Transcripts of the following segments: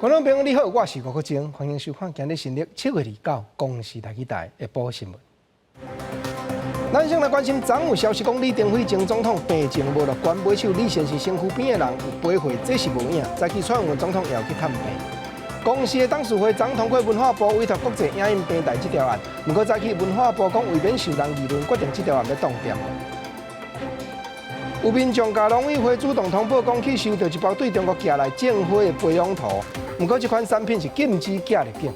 观众朋友你好，我是吴国正，欢迎收看今日新历7月29公视台记台下晡新闻。咱先来关心，昨有消息讲李登辉前总统病情无乐观，买手李先生身躯边的人有背回，这是无影。早起蔡英文总统也要去探病。公视的董事会昨通过文化部委托国际影音平台这条案，不过早起文化部讲为免受人议论，决定这条案要冻掉。有民众甲农委会主动通报讲去收到一包对中国寄来种花的培养土，不过这款产品是禁止寄入境。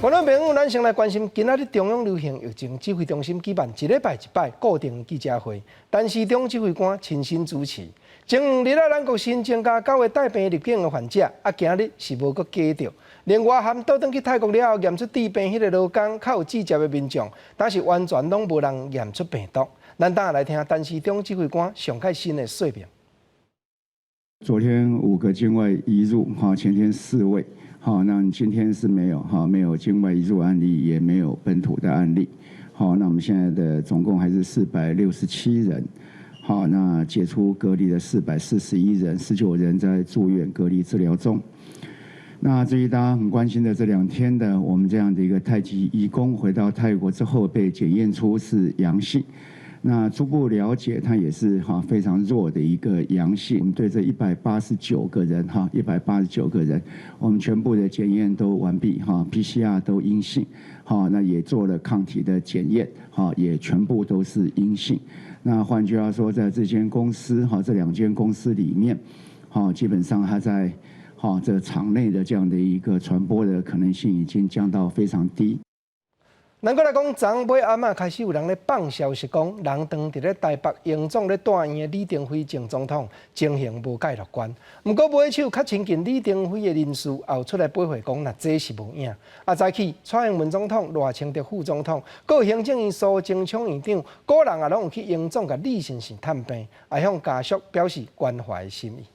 观众朋友，咱先来关心，今仔日中央流行疫情指挥中心举办1礼拜1摆固定记者会，陈时中指挥官亲身主持。前2日咱国新增加9个带病入境的患者，今日是无搁加着。另外，含倒转去泰国了后验出治病迄个劳工较有志接的民众，但是完全拢无人验出病毒。咱等下来听陈时中指挥官上开新的说明。昨天5个境外移入，前天4位，那今天是没有，没有境外移入案例，也没有本土的案例，那我们现在的总共还是467人，那解除隔离的441人，19人在住院隔离治疗中。那至于大家很关心的这2天的我们这样的一个泰籍移工回到泰国之后被检验出是阳性。那初步了解，它也是非常弱的一个阳性。我们对这189个人，189个人，我们全部的检验都完毕，PCR 都阴性，那也做了抗体的检验，也全部都是阴性。那换句话说，在这间公司这2间公司里面，基本上它在这场内的这样的一个传播的可能性已经降到非常低。咱过来讲，昨尾暗开始有人咧放消息讲，人当伫咧台北营总咧住院的李登辉前总统情形无介乐观。不过买手较亲近李登辉的人士也出来背回讲，那这是无影。早起蔡英文总统、赖清德副总统、各行政院苏贞昌院长，个人也拢有去营总甲李先生探病，也向家属表示关怀心意。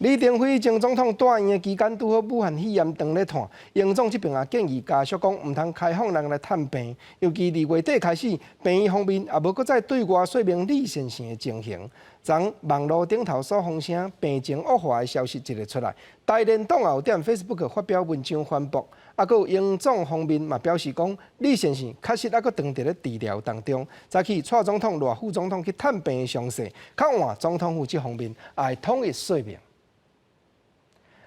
李登辉前总统住院的期间，拄好武汉肺炎长咧探，营总这边也建议家属讲，唔通开放人来探病，尤其2月底开始，病院方面也无搁再对外说明李先生的情形。昨网络顶头所风声病情恶化的消息一日出来，台联党也有踮 Facebook 发表文章反驳，还有营总方面嘛表示讲，李先生确实还搁当伫咧治疗当中。早起蔡总统、赖副总统去探病的详细，较晚总统府这方面也会统一说明。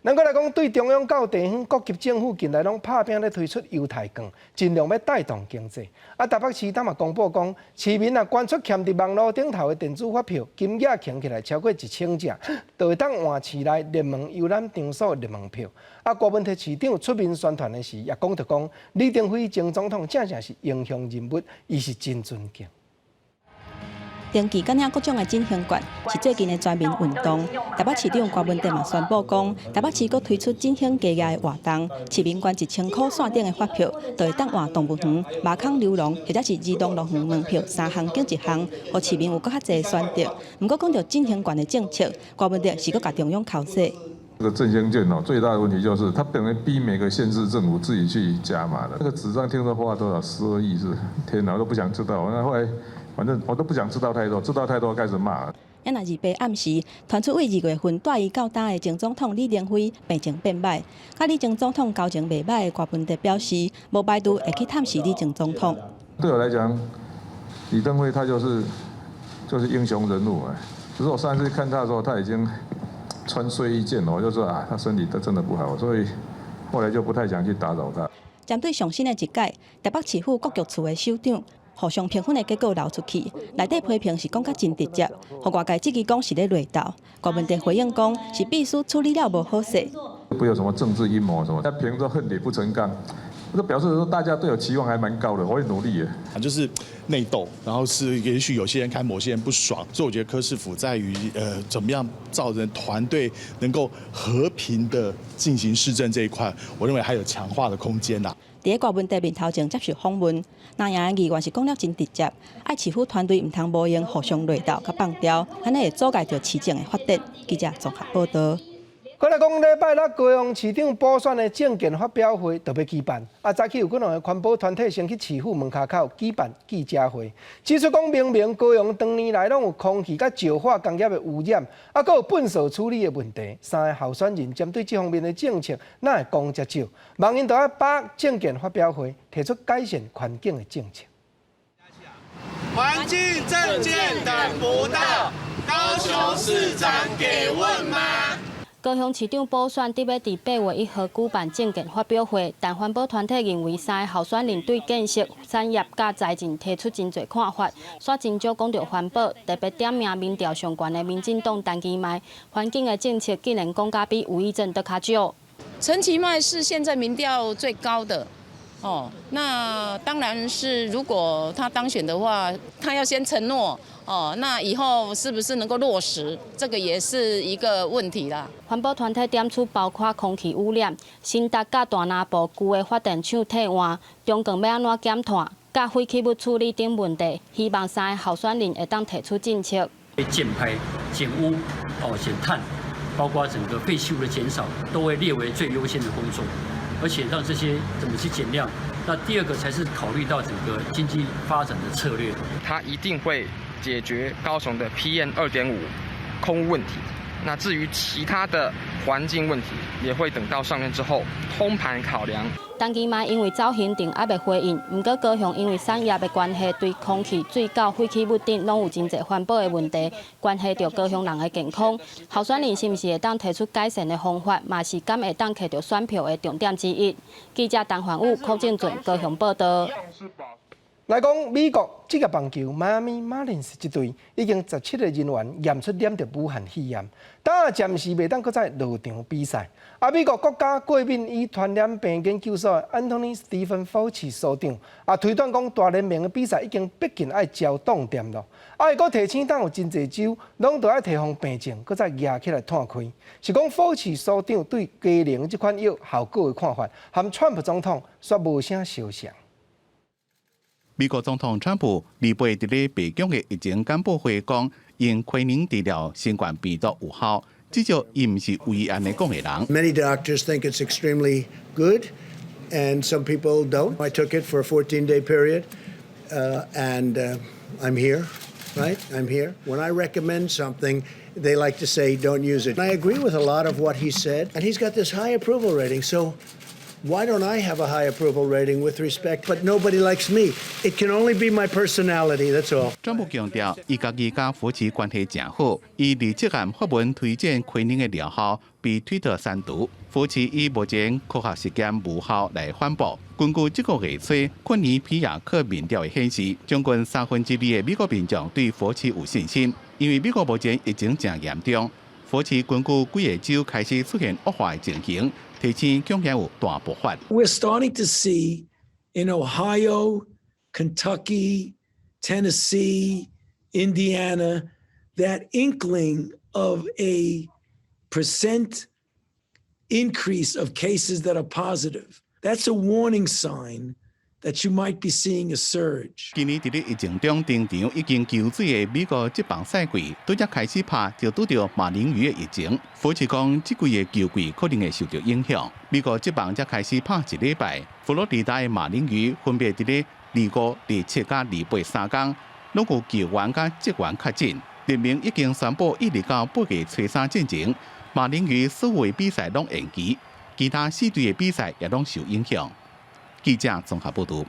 咱过来讲，对中央到地方各级政府近来拢拍拼咧推出优待券，尽量要带动经济。台北市他嘛公布讲，市民啊捐出欠伫网络顶头的电子发票，金额扛起来超过1000只，就会当换市内热门游览场所的热门票。郭文特市长出面宣传的时，也讲李登辉前总统正是英雄人物，伊是真尊敬。登记感染各种的进行权是最近的全民运动。台北市长郭文德嘛宣布讲，台北市阁推出进行加价的活动，市民捐1000块线顶的发票，就会当换动物园、马坑流浪或者是儿童乐园门票3项揀1项，互市民有更较侪选择。不过讲到进行权的政策，郭文德是阁甲中央考试。这个振兴券最大的问题就是它等于逼每个县市政府自己去加码的。那个纸上听说花多少12亿是，天哪，我都不想知道。那后来。反正我都不想知道太多，知道太多开始骂。那2日暗时传出为2月份带伊到呾的前总统李登辉病情变歹，甲李前总统交情袂歹的郭文德表示，无排除会去探视李前总统。对我来讲，李登辉他就是英雄人物啊。只是我上次看他的时候，他已经穿睡衣件了，我就说他身体真的不好，所以后来就不太想去打扰他。针对上新的一届台北市府各局处的首长。互相评分的结果流出去，内底批评是讲较真直接，互外界质疑讲是咧乱斗。郭文德回应讲，是秘书处理了无好势。不有什么政治阴谋什么，他凭着恨铁不成钢，这表示说大家对我期望还蛮高的，我会努力的。就是内斗，然后是也许有些人看某些人不爽，所以我觉得柯市府在于怎么样造成团队能够和平的进行市政这一块，我认为还有强化的空间呐。伫郭文德面头前接受访问，南洋的议员是讲了真直接，爱市府团队唔通无用互相乱斗甲放刁，安尼会阻碍着市政的发展。记者综合报道。过来讲，礼拜六高雄市长补选的政见发表会就要举办。早起有几两个环保团体先去市府门口举办记者会，指出讲明明高雄长年来拢有空气甲石化工业的污染，阁有粪扫处理的问题。三个候选人针对这方面的政策，哪会讲遮少？网民就要把政见发表会提出改善环境的政策。环境政见等不到，高雄市长给问吗？高雄市长补选得要伫8月1号举办政见发表会，但环保团体认为三个候选人对建设、产业甲财政提出真侪看法，煞真少讲到环保，特别点名民调上悬的民进党陈其迈，环境的政策竟然讲甲比吴怡正都较少。陈其迈是现在民调最高的。那当然是，如果他当选的话，他要先承诺那以后是不是能够落实，这个也是一个问题啦。环保团体点出包括空气污染、新达甲大南部旧的发电厂替换、中共要安怎减碳、甲废弃物处理等问题，希望三个候选人会当提出政策。减排、减污、减碳，包括整个废弃物的减少，都会列为最优先的工作。而且让这些怎么去减量？那第二个才是考虑到整个经济发展的策略。它一定会解决高雄的 PM2.5空污问题。那至于其他的环境问题，也会等到上任之后通盘考量。陈其迈因为走行程还未回应，不过高雄因为产业的关系，对空气、水到废弃物等拢有真侪环保的问题，关系到高雄人的健康。候选人是不是会当提出改善的方法，嘛是敢会当摕到选票的重点之一。记者陈焕武、柯正俊高雄报道。来讲，美国职业棒球迈阿密马林斯这队已经17个人员验出染着武汉肺炎，但暂时未当搁再落场比赛。美国国家过敏与传染病研究所安东尼·史蒂芬·福奇所长推断讲，大联盟的比赛已经逼近要焦冻点了。会搁提醒当有真侪州拢要提防病症，搁再压起来探开。是讲福奇所长对加零这款药效果的看法，和川普总统却无啥相像。美国总统川普礼拜伫咧白宫嘅疫情简报会讲，用奎宁治疗新冠病毒有效，至少伊唔是唯一安尼讲嘅人。Many doctors think it's extremely good, and some people don't. I took it for a 14-day period, and I'm here, right? I'm here. When I recommend something, they like to say, don't use it. I agree with a lot of what he said, and he's got this high approval rating, so why don't I have a high approval rating with respect? But nobody likes me. It can only be my personality, that's all. 川普强调，伊家己甲福奇关系正好，伊立即按发文推荐奎宁的疗效，被推特删除。福奇以目前科学实验无效来反驳。根据这个月初昆尼皮亚克民调的显示，将近2/3的美国民众对福奇有信心，因为美国目前疫情正严重。福奇根据几个州开始出现恶化的情形。提前恐吓有大爆发。We're starting to see in Ohio, Kentucky, Tennessee, Indiana, that inkling of a percent increase of cases that are positive. That's a warning sign that you might be seeing a surge. 今年伫咧疫情中登场已经求水的美国职棒赛季，拄则开始拍就拄到马林鱼的疫情。福奇讲，即季的球季可能会受到影响。美国职棒才开始拍1礼拜，佛罗里达的马林鱼分别伫咧25、27甲28、3天，拢有球员甲职员确诊。联盟已经宣布1直到8月初3进前，马林鱼所有的比赛拢延期，其他4队的比赛也拢受影响。记者综合报道。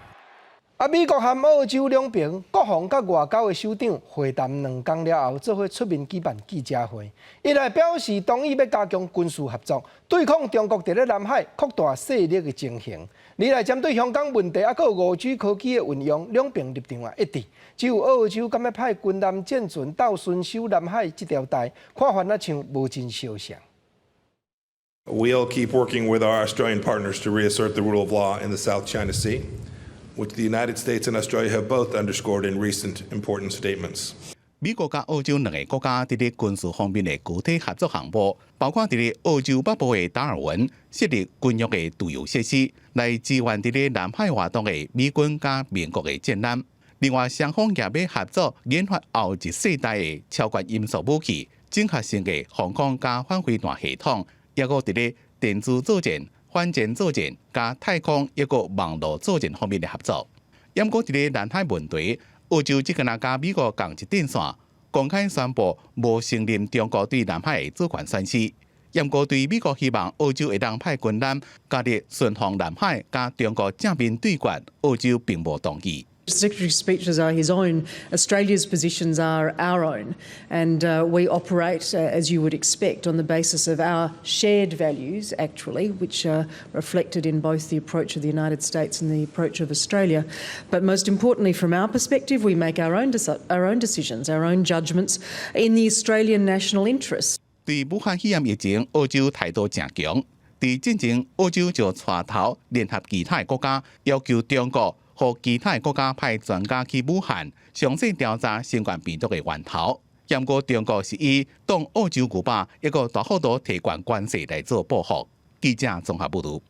美国和澳洲两边国防甲外交的首长会谈2天了后，做伙出面举办记者会，一来表示同意要加强军事合作，对抗中国伫咧南海扩大势力的情形；二来针对香港问题，还有5G 科技的运用，两边立场也一致。只有澳洲敢要派军舰舰船到巡守南海这条带，看法也像无真相像。We'll keep working with our Australian partners to reassert the rule of law in the South China Sea, which the United States and Australia have both underscored in recent important statements. 美国甲澳洲2个国家伫咧军事方面的具体合作项目，包括伫咧澳洲北部的达尔文设立军用的驻油设施，来支援伫咧南海活动的美军甲美国的舰舰。另外，双方也要合作研发后一世代的超高音速武器、整合性的防空甲反飞弹系统。抑个伫咧电子作战、反舰作战、加太空抑个网络作战方面的合作。抑过伫咧南海问题，澳洲只敢若甲美国共一阵线，公开宣布无承认中国对南海的主权宣示。抑过对美国希望澳洲会当派军舰加入巡防南海，甲中国正面对决，澳洲并无同意。Secretary's speeches are his own. Australia's positions are our own, and we operate, as you would expect, on the basis of our shared values, actually, which are reflected in both the approach of the United States and the approach of Australia. But most importantly, from our perspective, we make our own decisions, our own judgments in the Australian national interest. 对武汉肺炎疫情，澳洲态度正强。在进前，澳洲就带头联合其他国家，要求中国和其他国家派专家去武汉，详细调查新冠病毒的源头。不过，中国是以当澳洲牛排一个大幅度提悬关系来做报复。记者综合报道。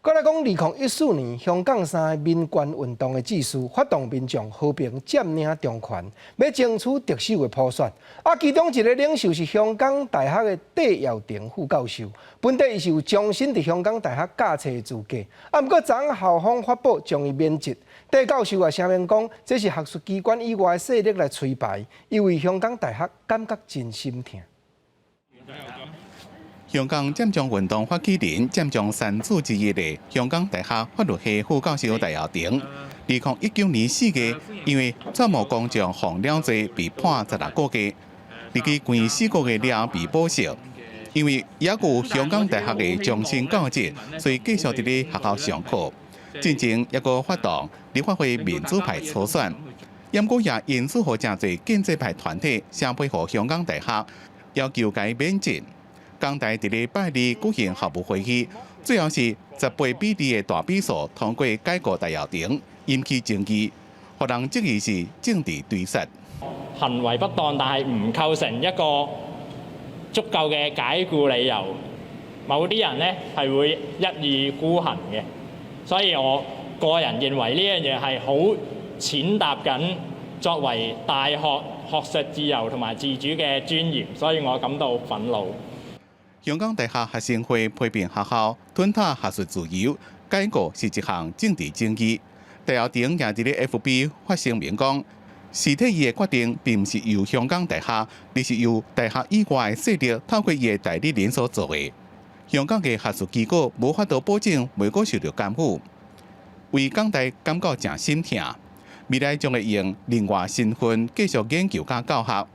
再来讲，2014年香港3个民权运动的志士发动民众和平占领中权，要争取特首的普选。其中一个领袖是香港大学的戴耀廷副教授，本地伊是有终身伫香港大学教册的资格。不过，昨校方发布将伊免职。戴教授也声明讲，这是学术机关以外的势力来催排，伊为香港大学感觉真心疼。香港占中运动发起人、占中三子之一的香港大学法律系副教授戴耀廷，2019年4月，因为钻木工匠放了罪，被判16个月，入去关4个月了被保释。因为也有香港大学的终身教职，所以继续伫咧学校上课。进前也个发动立法会民主派初选，不过也因此和真侪建制派团体相配合香港大学，要求该免职。港大伫咧拜二举行校务会议，最后是18-2的大比数通过解雇戴耀廷，引起争议，互人质疑是政治对杀。行為不當，但係唔構成一個足夠嘅解僱理由，某啲人呢係會一意孤行嘅，所以我個人認為呢樣嘢係好踐踏緊作為大學學術自由同埋自主嘅尊嚴，所以我感到憤怒。香港大學學生會批評學校吞吞學術自由，解雇是一項政治爭議。戴耀廷也喺咧 FB 發聲明講，是體伊嘅決定並唔是由香港大學，而是由大學以外嘅勢力透過伊嘅代理人所做嘅。香港嘅學術機構無法度保證袂閣受到監護，為港大感覺真心疼。未來將會用另外身份繼續研究加教學。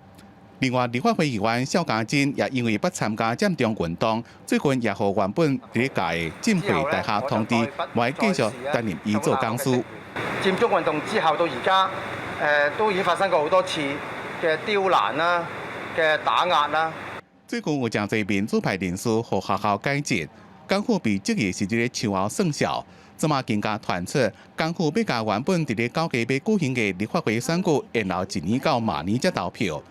另外，立法會議員邵家臻也因為不參加佔中運動，最近也和原本喺屆浸會大學通知，會繼續擔任伊做講師。佔中運動之後到而家，都已經發生過好多次嘅刁難啦、嘅打壓啦。最近有真濟民主派人士和學校解職，港府被質疑是喺秋後生效。這麼更加傳出，港府要甲原本喺咧9月要舉行嘅立法會選舉，延後1年到明年才投票。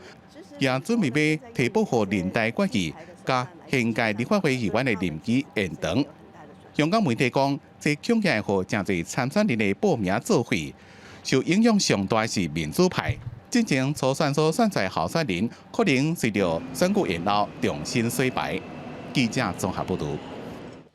也準備要提報予人大決議，甲現屆立法會議員的任期延長。香港媒體講，這恐嚇予真濟參選人的報名作廢，受影響上大是民主派。真正初選所選出的候選人，可能隨着選舉延後重新洗牌。記者綜合報導。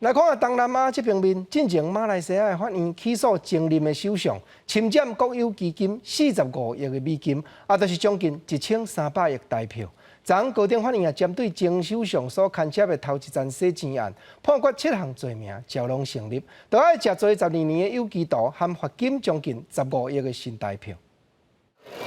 來看下東南亞這邊面，進前馬來西亞的法院起訴前任的首相，侵佔國有基金45億的美金，就是將近1300億台票。昨高等法院也針對前首相所牽涉的頭一站洗錢案，判決7項罪名照攏成立，就要吃罪12年的有期徒和罰金將近15億的新台票。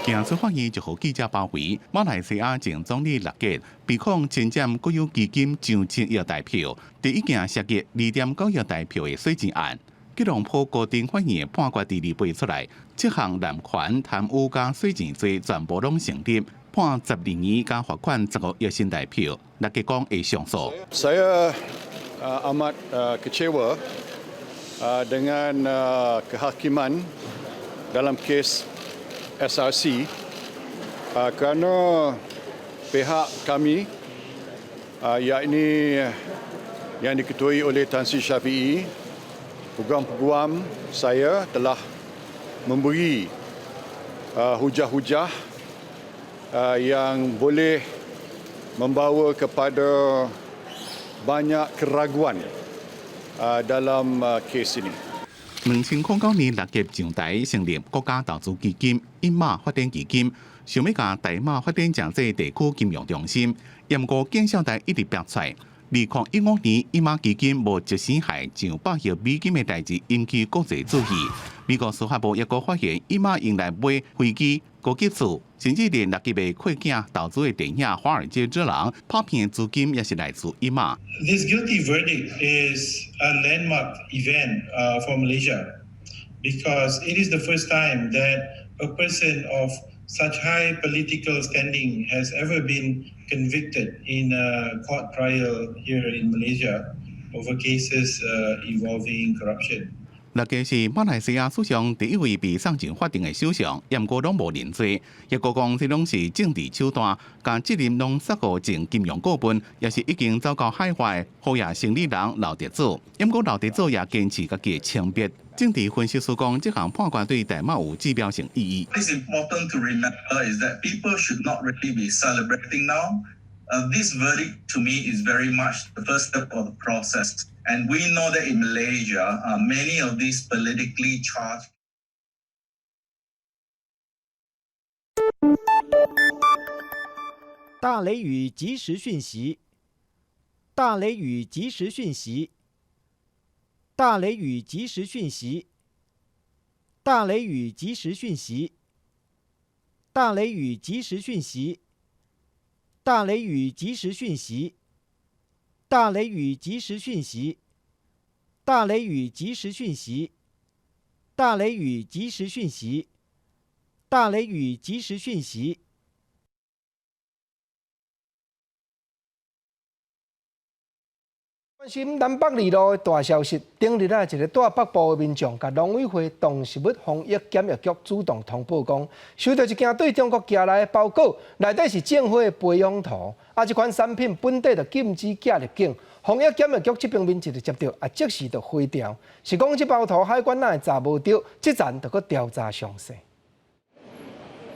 行出法院就和記者包圍，馬來西亞前總理納吉被控侵佔國有基金上千億台票，第一件涉及2.9億台票的洗錢案。吉隆坡高等法院判決第2倍出來，7項濫權、貪污加洗錢罪全部攏成立，判12年加罰款15億新台票。納吉講會上訴。Saya amat kecewa dengan kehakiman dalam kes SRC kerana pihak kami yakni yang diketuai oleh Tan Sri Syafiee, peguam-peguam saya telah memberi hujah-hujah yang boleh membawa kepada banyak keraguan dalam kes ini. 2009年6月上台成立国家投资基金英马发展基金，想要甲大马发展经济地区金融中心，不过警小台一直逼出。2015年，英马基金无执行害上百亿美金的代志，引起国际注意。美国司法部也个发现，英马用来买飞機、高級厝，甚至连6级的跨境投资的电影《华尔街之狼》拍片的资金也是来自英马。This guilty verdict is a landmark event for Malaysia because it is the first time that a person of such high political standing has ever been convicted in a court trial here in Malaysia over cases involving corruption. 6个是马来西亚史上第一位被送进法庭的首相，不过拢无认罪。也个讲这拢是政治手段，将责任拢撒给前金融顾问，也是已经走到海外好也生理人刘德祖。不过刘德祖也坚持家己的清白。政治分析师讲，这项判决对大马有指标性意义。It's important to remember is that people should not really be celebrating now. This verdict to me is very much the first step of the process. And we know that in Malaysia, many of these politically charged. 大雷雨即时讯息，大雷雨即时讯息，大雷雨即时讯息，大雷雨即时讯息，大雷雨即时讯息，大雷雨即时讯息。大雷雨即时讯息，大雷雨即时讯息，大雷雨即时讯息，大雷雨即时讯息。关心南北二路的大消息，顶日一个大北部的民众，甲农委会动食物防疫检疫局主动通报讲，收到一件对中国寄来的包裹，内底是政府的培养图，这款产品本地就禁止寄入境。防疫检疫局这边面一直接到，即时就毁掉，是讲这包图海关哪会查无到，这站就搁调查详细。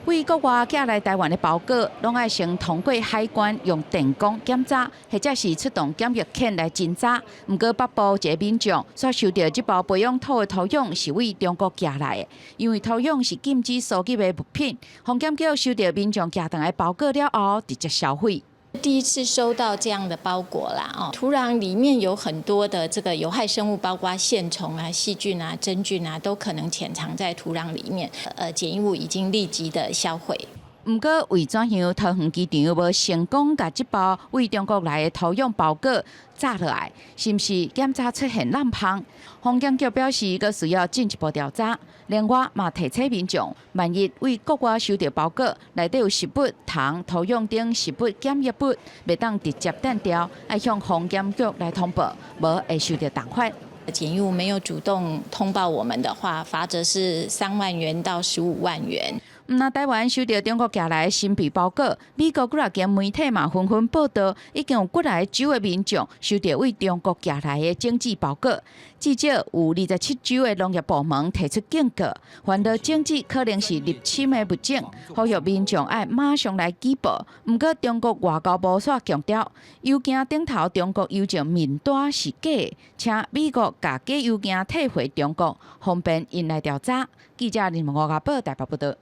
为国外寄来台湾的包裹，拢爱先通过海关用电工检查，或者是出动检疫犬来侦查。不过北部一个民众所收到这包培养土的土壤是为中国寄来的，因为土壤是禁止所寄的物品。防检局收到民众寄回来包裹了后，直接销毁。第一次收到这样的包裹啦，土壤里面有很多的这个有害生物，包括线虫啊、细菌啊、真菌啊，都可能潜藏在土壤里面。检疫物已经立即的销毁。不过，为怎样桃园机场无成功把这包为中国来的土壤包裹炸落来，是不是检查出现滥放？防检局表示，佫需要进一步调查。另外，嘛提醒民众，万一为国外收到包裹，内底有食物、糖、土壤等食物检疫物，袂当直接单调，要向防检局来通报，无会受到罚款。检疫物没有主动通报我们的话，罚则是3万元到15万元。那台湾收到中国寄来的神秘包裹，美国几间媒体嘛纷纷报道，已经有几来州的民众收到为中国寄来的政治包裹。至少有27州的农业部门提出警告，凡到政治可能是入侵的物种，呼吁民众要马上来举报。不过，中国外交部却强调，邮件顶头中国邮政名单是假的，请美国把假邮件退回中国，方便因来调查。记者林文华报台北报道。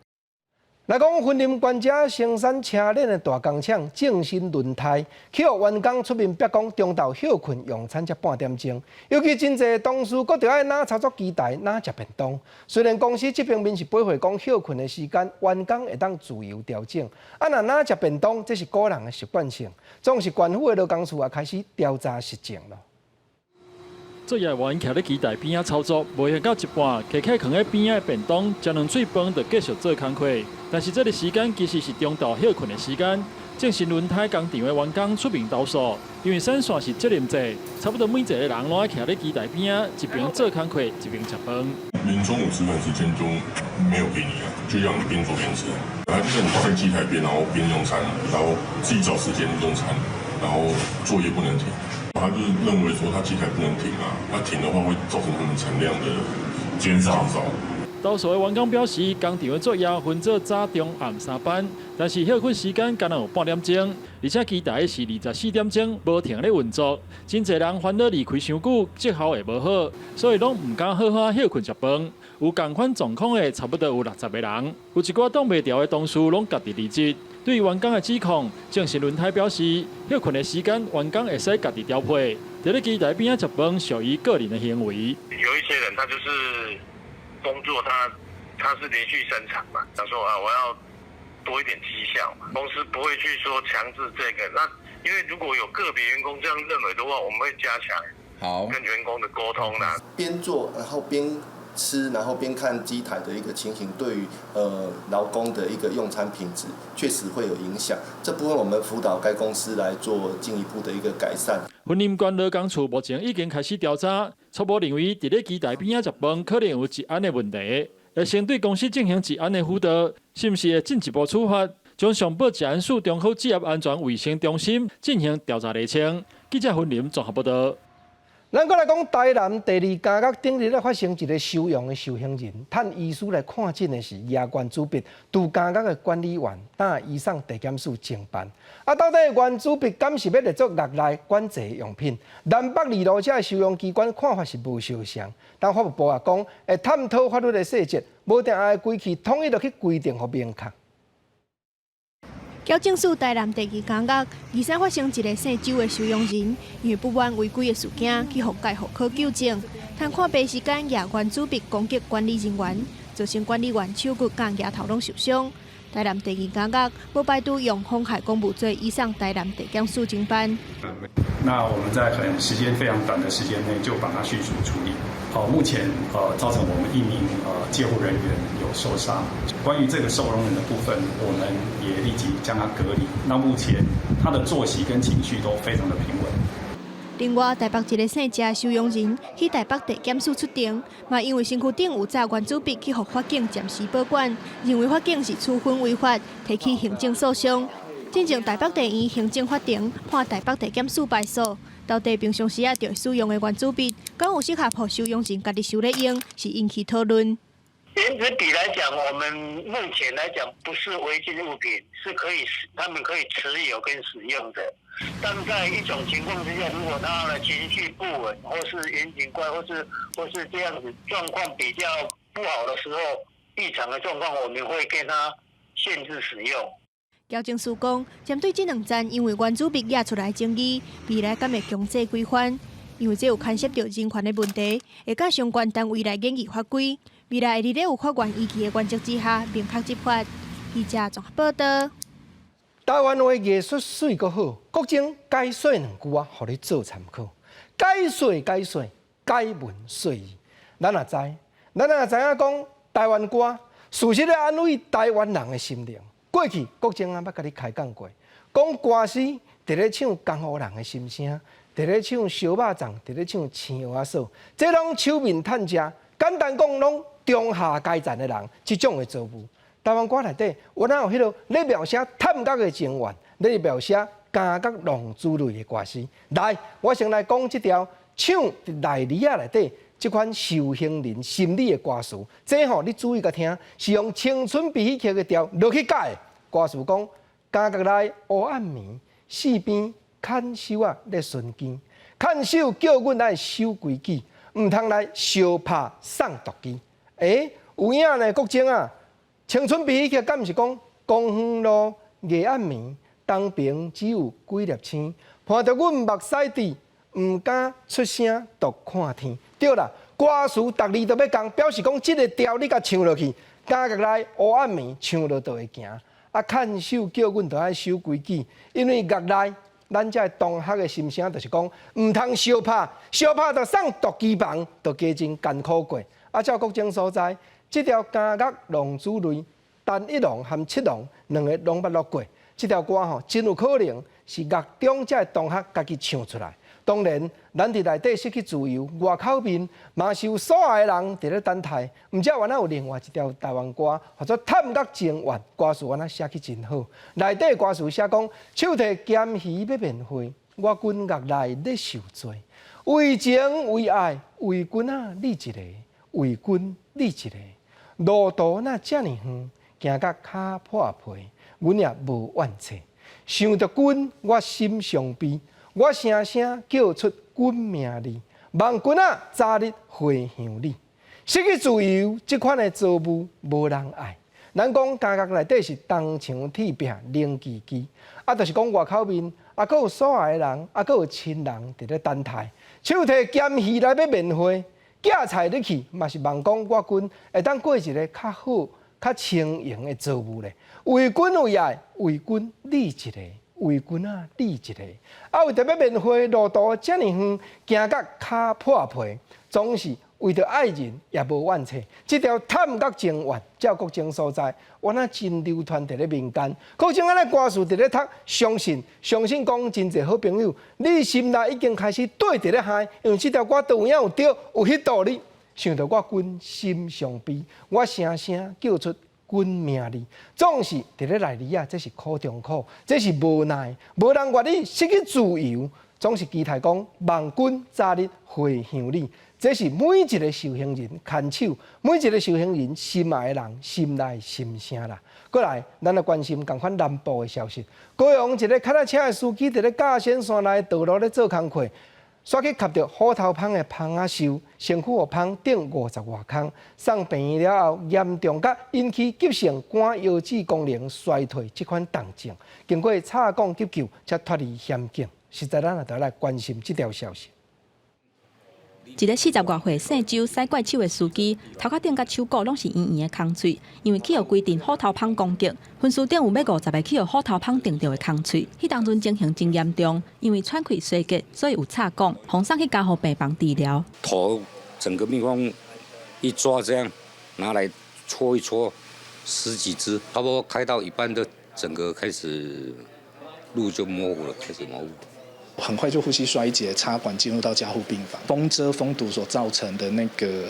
来讲，芬林关者生产车链的大工厂正新轮胎，去予员工出面逼讲中昼休困用餐才半点钟，尤其真侪同事搁着爱拿操作机台拿食便当。虽然公司这边面是配合讲休困的时间，员工会当自由调整，若拿食便当，这是个人的习惯性。总是官府的劳工处也开始调查实情了。做业员徛咧机台边仔操作，无闲到一半，摕起放喺边仔的便当，食两嘴饭就继续做工课。但是这个时间其实是中昼休困的时间。正新轮胎工厂的员工出面投诉，因为产线是责任制，差不多每一个人拢爱徛咧机台边仔，一边做工课，一边食饭。连中午吃饭时间都没有给你啊，就让你边做边吃。他就是你放在机台边，然后边用餐，然后自己找时间用餐，然后作业不能停。他就是认为说他机台不能停啊，那停的话会造成他们产量的减少。多数的员工表示，工厂的作业分做早、中、暗3班，但是休困时间仅有半点钟，而且机台是24点钟无停咧运作，真侪人烦恼离开伤久，绩效会无好，所以拢唔敢好好休困食饭。有同款状况的差不多有60个人，有一寡挡袂牢的同事拢家己离职。对于员工的指控，正是轮胎表示，休困的时间员工会使家己调配，在咧机台边仔食饭属于个人的行为。有一些人他就是工作他是连续生产嘛，他说啊我要多一点绩效嘛，公司不会去说强制这个。那因为如果有个别员工这样认为的话，我们会加强跟员工的沟通啦。边做然后边吃，然后边看机台的一个情形，对于劳工的一个用餐品质确实会有影响。这部分我们辅导该公司来做进一步的一个改善。云林县劳工处目前已经开始调查，初步认为伫咧机台边仔食饭可能有治安的问题，会先对公司进行治安的辅导，是不是会进一步处罚，将上报治安署中科职业安全卫生中心进行调查厘清。记者云林综合报道。咱再来讲，台南第2家角顶日咧发生一个收容的受刑人，趁医师来看诊的是夜关主笔杜家角的管理员，等移送地检署侦办。到底原主笔敢是要列作狱内管制用品？南北二路这收容机关看法是无相像，但法务部也讲会探讨法律的细节，无定爱规矩统一落去规定互明确。矫正署台南第2家角，二三发生一个姓周的收容人，因为不满违规的事件，去互介护科纠正，趁看病时间夜关主笔攻击管理人员，造成管理员手骨甲牙头拢受伤。台南第2家角无排除用妨害公务罪移送台南地检署侦办。那我们在时间非常短的时间内就把它迅速处理。目前造成我们1名戒护人员有受伤。关于这个收容人的部分，我们也立即将他隔离。那目前他的作息跟情绪都非常的平稳。另外，台北一个姓谢收容人去台北地检署出庭，嘛因为身躯顶有炸原子笔去互法警暂时保管，认为法警是处分违法，提起行政诉讼。进前台北地院行政法庭判台北地检署败诉。到底平常时就会使用的原子笔，敢有适合互收容人家己收咧用，是引起讨论。原子笔来讲，我们目前来讲不是违禁物品，是他们可以持有跟使用的。但在一种情况之下，如果他的情绪不稳，或是严警怪，或是这样子状况比较不好的时候，异常的状况，我们会跟他限制使用。矫正署讲，针对这2站因为原子笔惹出来争议，未来敢会强制规范？因为这有牵涉到人权的问题，会甲相关单位来研议法规，未来会伫咧有法源依据的原则之下，明确执法。记者综合报道。台湾话艺术水阁好，国情解说2句啊，互你做参考。解说，解文说义。咱也知影讲台湾歌，事实咧安慰台湾人的心灵。过去国情啊，捌甲你开讲过，讲歌词伫咧唱江湖人的心声，伫咧唱烧肉粽，伫咧唱青蚵仔酥，这拢手面趁食。简单讲，拢中下阶层的人即种的作物。台湾歌内底，有哪有迄落咧描写探角的情缘，咧描写家国浪子类的歌词？来，我先来讲即条唱内里啊内底。这款受刑人心理的歌词，这吼你注意甲听，是用青春悲喜剧的调落去改的。歌词讲：家国内黑暗暝，四边看守啊咧巡更，看守叫阮来守规矩，唔通来相拍送毒机。有影呢？国情啊，青春悲喜剧敢毋是讲光远路夜暗暝，东边只有几粒星，看到阮目屎滴。唔敢出声，独看天。对啦，歌词逐字都要讲，表示讲这个调你甲唱落去，家国内黑暗暝，唱落就会行。看守叫阮就爱守规矩，因为国内咱这同学的心声就是讲，唔通相拍，相拍就送毒鸡房，就加真艰苦过。照国情所在，这条家国浪子类，单一浪含七浪2个拢捌录过。这条歌吼，真有可能是狱中这同学家己唱出来。当然，咱伫内底失去自由，外口面嘛是有所爱的人伫咧等待。毋知原来有另外一条台湾歌，或者探角情缘，歌词原来写起真好。内底歌词写讲，手提咸鱼要免费，我军狱内咧受罪。为情为爱，为君啊你一个，为君你一个。路途那遮尔远，行到骹破皮，阮也无怨气。想着君，我心伤悲，我声声叫出君名字。望君啊，早日回乡里。失去自由，这款的造物无人爱。咱讲家家内底是东墙铁壁冷叽叽，就是讲外口面，阁有所爱的人，阁有亲人伫咧等待，手提剑戏来要面会，架菜入去，嘛是望讲我君会当过一个较好、较清盈的造物咧。为君为爱，为君立一个，为君啊立一个。为着要面会路途遮尔远，行到骹破皮，总是。为着爱人也无怨气，这条探角情缘，照各种所在，我那真流传伫咧民间。各种安尼歌词伫咧读，相信讲真侪好朋友，你心内已经开始对伫咧嗨，因为这条歌都有影有对，有迄道理。想到我君心伤悲，我声声叫出君名字，总是伫咧内里啊，这是苦中苦，这是无奈，无人愿意失去自由，总是期待讲望君早日回乡里。这是每一个受刑人牵手，每一个受刑人心爱的人心内心声啦。过来，咱来关心同款南部的消息。高雄一个脚踏车的司机伫咧甲线线内道路咧做工课，煞去磕到虎头蜂的蜂仔手，身躯互蜂顶50外空，送病院了后严重甲引起急性肝腰子功能衰退这款重症，经过插管急救才脱离险境。实在咱也来关心这条消息。一个40外岁姓周驶怪手的司机，头壳顶甲手骨拢是圆圆的空喙，因为去互规定虎头蜂攻击，分数顶有要50个去互虎头蜂叮着的空喙。迄当阵情形真严重，因为喘气衰竭，所以有插管，送上去加护病房治疗。头整个蜜蜂一抓这样拿来搓一搓，10几只，差不多开到一半的，整个开始路就模糊了，开始模糊。很快就呼吸衰竭，插管进入到加护病房。风遮风堵所造成的那个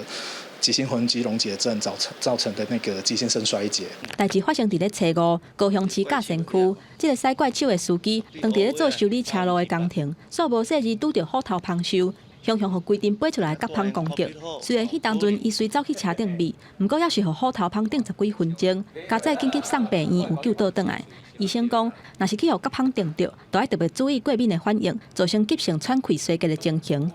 急性魂肌溶解症造成的那个急性肾衰竭。代志发生伫咧初5，高雄市甲线区，这个驶怪手的司机当伫咧做修理车路的工程，煞无细日拄着虎头蜂手，雄雄互规定飞出来甲蜂攻击。虽然迄当阵伊随走去车顶避，毋过也是互虎头蜂顶10几分钟，加在紧急送病院有救倒转来。医生讲，若是去互甲蜂叮着，都要特别注意过敏的反应，造成急性喘气衰竭的情形。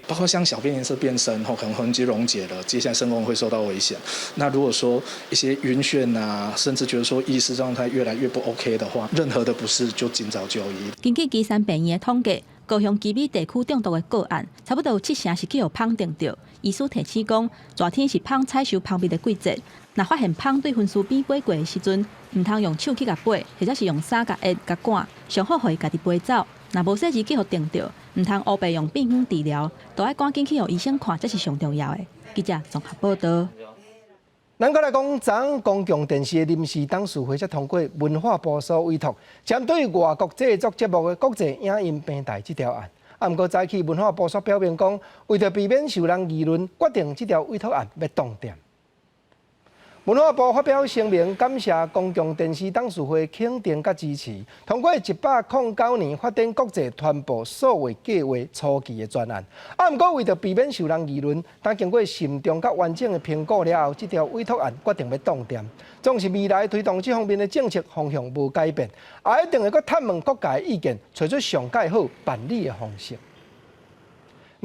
包括像小便颜色变深后，可能魂肌溶解了，接下来肾功能会受到危险。那如果说一些晕眩啊，甚至觉得说意识状态越来越不 OK 的话，任何的不适就尽早就医。根据基山病院的统计，高雄基美地区中毒的个案，差不多有70%是去互蜂叮着。医师提醒讲，热天是蜂采收蜂蜜的季节，若发现蜂对分尸边飞过的时阵，唔通用手去甲飞，或者是用衫甲压甲赶，上好互伊家己飞走。若无细日去互叮着，唔通乌白用病菌治疗，都要赶紧去互医生看，这是上重要的。记者综合报道。咱过来讲，昨公共电视的临时董事会才通过文化部所委托，针对外国制作节目的国际影音平台这条案。不过早起文化部所表明讲，为着避免受人议论，决定这条委托案要冻点。文化部发表声明，感谢公共电视董事会肯定甲支持，通过109年发展国际传播数位计划初期的专案。不过为着避免受人议论，但经过慎重甲完整的评估了后，这条委托案决定要冻点。总是未来推动这方面的政策方向无改变，也一定会阁探问各界的意见，找出上界好办理的方式。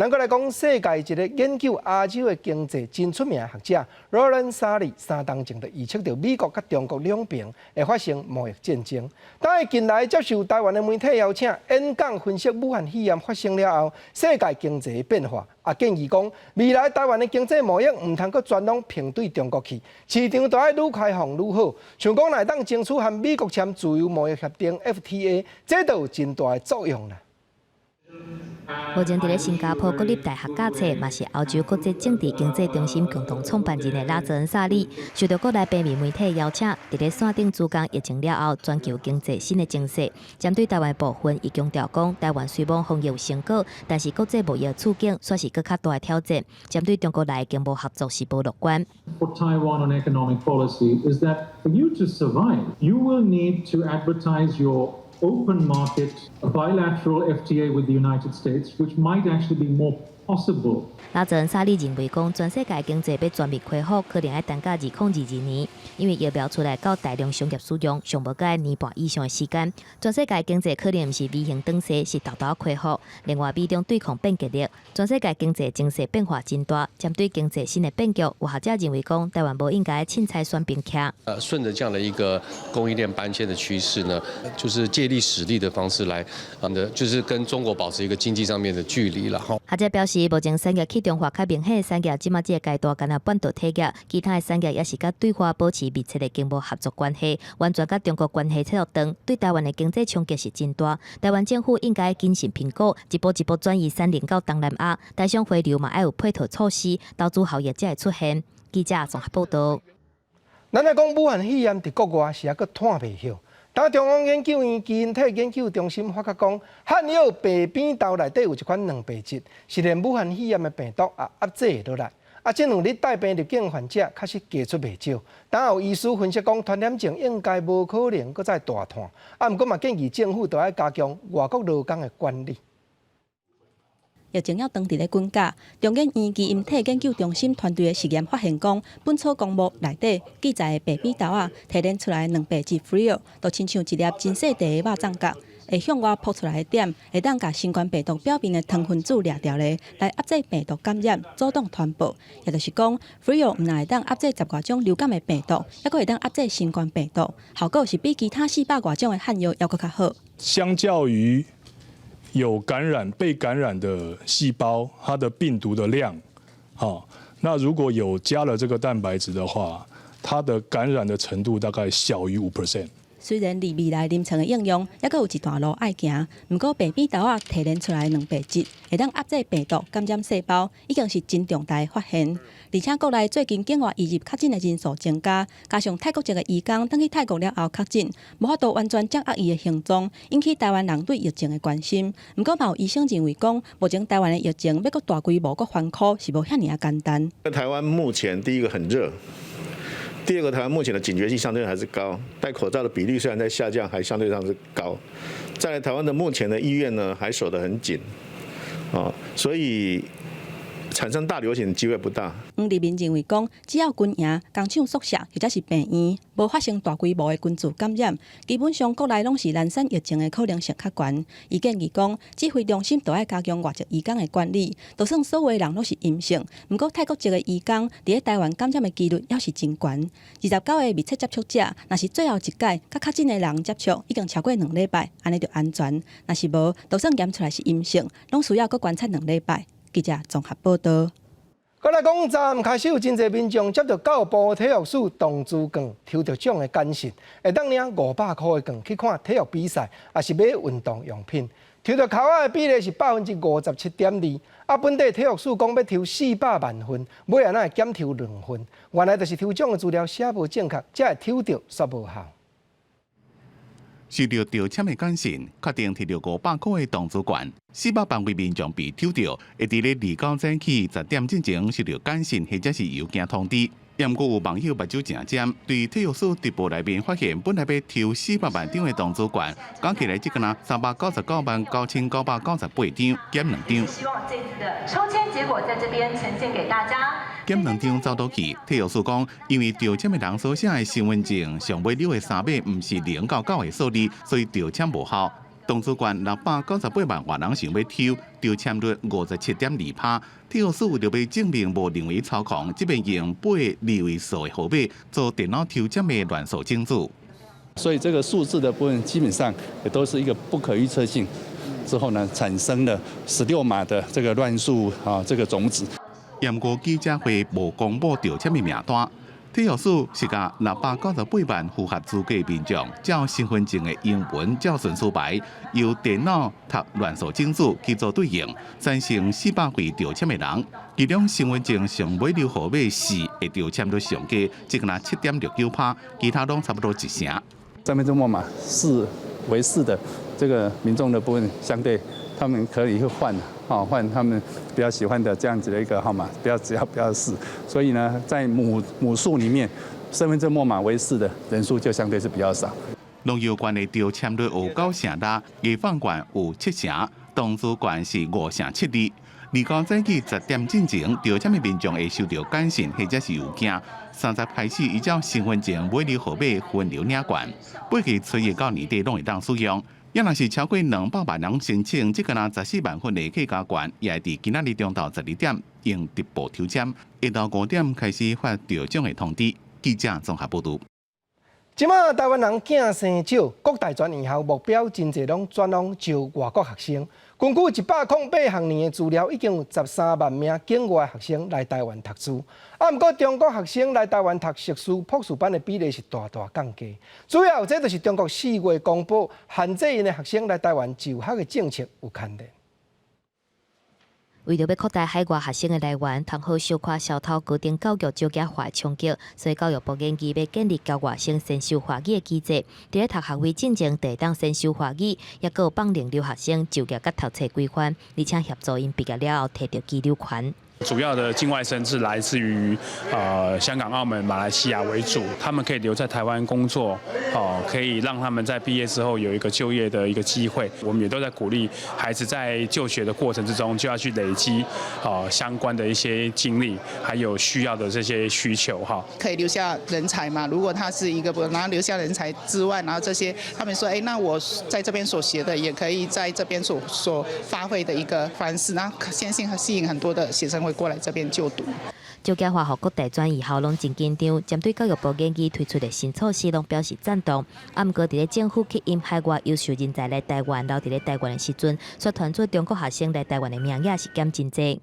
咱过来讲，世界一个研究亚洲的经济真出名的学者罗伦沙利3当前就预测到美国甲中国两边会发生贸易战争。当伊近来接受台湾的媒体邀请，演讲分析武汉肺炎发生了后，世界经济的变化，也建议讲未来台湾的经济贸易唔通阁全拢平对中国去，市场都要愈开放愈好。像讲来当争取和美国签自由贸易协定 FTA， 这都有真大的作用啦。目前伫咧新加坡国立大学教册，嘛是欧洲国际政治经济中心共同创办人的拉泽恩萨利，受到国内平面媒体邀请，伫咧线顶主讲疫情了后全球经济新的情势。针对台湾部分，伊强调讲，台湾虽无防疫有成果，但是国际贸易处境算是更较大的挑战。针对中国内经贸合作是无乐观。For Taiwan on economic policy is that for you to survive, you will need to advertise your open market, a bilateral FTA with the United States, which might actually be more possible. 拉泽恩沙利认为讲，全世界经济要全面恢复，可能要等到2022年，因为疫苗出来到大量商业使用，上无该年半以上的时间，全世界经济可能毋是 V 型转势，是豆豆恢复。另外，美中对抗变激烈，全世界经济形势变化真大。针对经济新的变局，有学者认为讲，台湾无应该凊彩选边站。顺着这样的一个供应链搬迁的趋势呢，就是借力使力的方式来，就是跟中国保持一个经济上面的距离了哈。学者表示，目前产业启动化较明显的产业，即马这个阶段敢若半导体业，其他的产业也是甲对华保持密切的经贸合作关系，完全甲中国关系切入长，对台湾的经济冲击是真大。台湾政府应该谨慎评估，一步一步转移产能到东南亚，台商回流嘛要有配套措施，投资效益才会出现。记者综合报道。咱来讲武汉肺炎伫国外是还佫探袂晓。当中央研究院基因体研究中心发觉讲，汉药白扁豆内底有一款蛋白质，是连武汉肺炎的病毒也压制落来。这2日带病入境患者确实加出袂少。当有医师分析讲，传染症应该无可能佫再大传。毋过嘛建议政府都要加强外国劳工的管理。疫情要当地咧滚价，中研院基因体研究中心团队的实验发现讲，本草纲目内底记载的白扁豆提炼出来的蛋白质 FREEL， 就亲像一粒真细地的肉粽角，会向外扑出来的点，会当甲新冠病毒表面的糖分子掠掉咧，来压制病毒感染，阻挡传播。也就是讲 ，FREEL 唔但会当压制10多种流感的病毒，还佫会当压制新冠病毒，效果是比其他400多种的汉药要佫较好。相较于有被感染的细胞，它的病毒的量，那如果有加了这个蛋白质的话，它的感染的程度大概小于5%。虽然离未来临床的应用还佫有一段路要行，不过白扁豆提炼出来的蛋白质会当压制病毒感染细胞，已经是真重大的发现。而且国内最近境外移入确诊的人数增加，加上泰国籍的移工等去泰国了后确诊，无法度完全掌握伊的行踪，引起台湾人对疫情的关心。不过，有医生认为讲，目前台湾的疫情要佫大规模佫反恐是无遐尔简单。台湾目前第一个很热。第二个，台湾目前的警觉性相对还是高，戴口罩的比例虽然在下降，还相对上是高。再来，台湾的目前的医院呢还守得很紧，所以产生大流行的机会不大。黄立民认为讲，只要军营、工厂宿舍或者是病院无发生大规模的群聚感染，基本上国内拢是难产疫情的可能性较悬。伊建议讲，指挥中心都要加强外籍移工的管理，就算所有人都是阴性，不过泰国籍的移工伫台湾感染的几率也是真悬。29个密切接触者，若是最后一届甲确诊的人接触已经超过2礼拜，安尼就安全；若是无，就算验出来是阴性，拢需要佫观察2礼拜。记者综合报道。再来讲，昨暗开始有真侪民众接到教育部体育署动资券抽到奖的简讯，会当领500块的券去看体育比赛，也是买运动用品。抽到考的比例是57.2%，本地体育署讲要抽400万份，每人会减抽2份。原来就是抽奖的资料写无正确，才会抽到煞无效。收到调签的简讯，确定摕到500块的动资券，400万位民众被抽到，会伫咧29早起10点之前收到简讯或者是邮件通知。不过有网友目睭正尖，对体育署直播内面发现，本来要抽400万张的动资券，讲起来只敢399万9998张，减2张。希望这次的抽签结果在这边呈现给大家。减2张走倒去，体育署讲，因为调签的人所写的身份证上尾6的3码不是099的数字，所以调签无效。动资券698万外人想要抽，调签率57.2%。体育署为了要证明无人为操控，这边用82位数的号码做电脑抽签的乱数证据。所以这个数字的部分基本上也都是一个不可预测性，之后呢产生了16码的这个乱数这个种子。不过记者会无公布调签的名单。体育署是甲698万符合资格的民众，照身份证的英文照顺序排，由电脑读乱数证据去做对应，产生400位调签的人。其中身份证上尾6号码4的调签率上低，只敢7.69%，其他拢差不多1成。身份证末码4为4的这个民众的部分，相对他们可以去换。换他们比较喜欢的这样子的一个号码，只要不要4，所以呢，在母数里面，身份证末码为4的人数就相对是比较少。农有关的调签率有9成大，易放权有7成，动资权是5成7厘。29早起10点进前，到这么民众会收到简讯或者是邮件。3日开始依照身份证买入号码分流领券，8月初1到年底拢会当使用。也若是超过200万人申请，即个若14万份的客家券，也会伫今仔日中昼12点用直播抽签，下昼5点开始发调奖的通知。记者综合报道。即马台湾人囝生少，各大专院校目标真侪拢转往招外国学生。根据108学年的资料，已经有13万名境外学生来台湾读书。毋过中国学生来台湾读硕士、博士班的比例是大大降低。主要这就是中国4月公布限制因的学生来台湾就学的政策有牵连。为着要扩大海外学生的来源，通好小可小偷高等教育招假化的冲击，所以教育部研究要建立教外生先修华语的机制。伫咧读学位进前，得当先修华语，也有放领留学生就业甲读册规范，而且协助因毕业了后摕到居留权。主要的境外生是来自于香港、澳门、马来西亚为主，他们可以留在台湾工作，可以让他们在毕业之后有一个就业的一个机会。我们也都在鼓励孩子在就学的过程之中就要去累积相关的一些经历，还有需要的这些需求哈。可以留下人才嘛？如果他是一个然后留下人才之外，然后这些他们说，那我在这边所学的也可以在这边所发挥的一个方式，然后相信吸引很多的学生会过来这边就读。招假化，各大专院校拢真紧张，针对教育部研究推出的新措施，拢表示赞同。毋过，伫咧政府吸引海外优秀人才来台湾，留伫咧台湾的时阵，率团做中国学生来台湾的名额是减真济。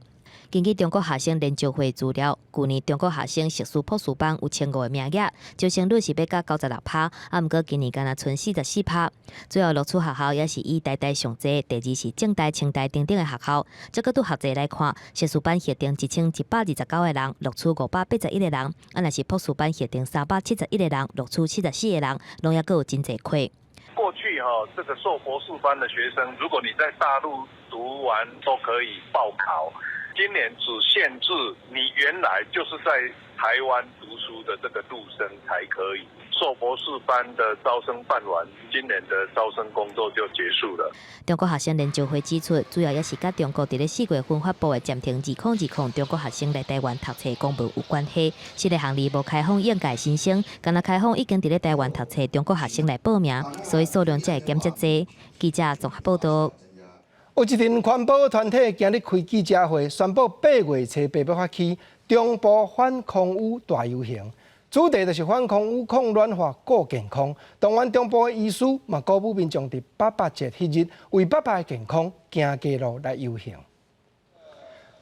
根据中国学生联招会资料，去年中国学生硕士、博士班有1500个名额，招生率是要到96%，毋过今年敢若剩44%。主要录取学校也是以台大上济，第二是政大、清大等等的学校。这个对学制来看，硕士班核定1129个人，录取581个人；若是博士班核定371个人，录取74个人，拢也各有真济亏。过去这个硕博士班的学生，如果你在大陆读完都可以报考。今年只限制你原来就是在台湾读书的这个陆生才可以。硕博士班的招生办完，今年的招生工作就结束了。中国学生联招会指出，主要也是甲中国伫咧4月份发布的暂停2020中国学生来台湾读册公布有关系。这个行列无开放应届新生，敢若开放已经伫咧台湾读册中国学生来报名，所以数量才会减少济。记者综合报道。有一群环保团体今日开记者会，宣布8月初8要发起中部反空污大游行，主题就是反空污、抗暖化、顾健康。当然，中部的医师嘛鼓舞民众伫800节迄日为800的健康行街路来游行。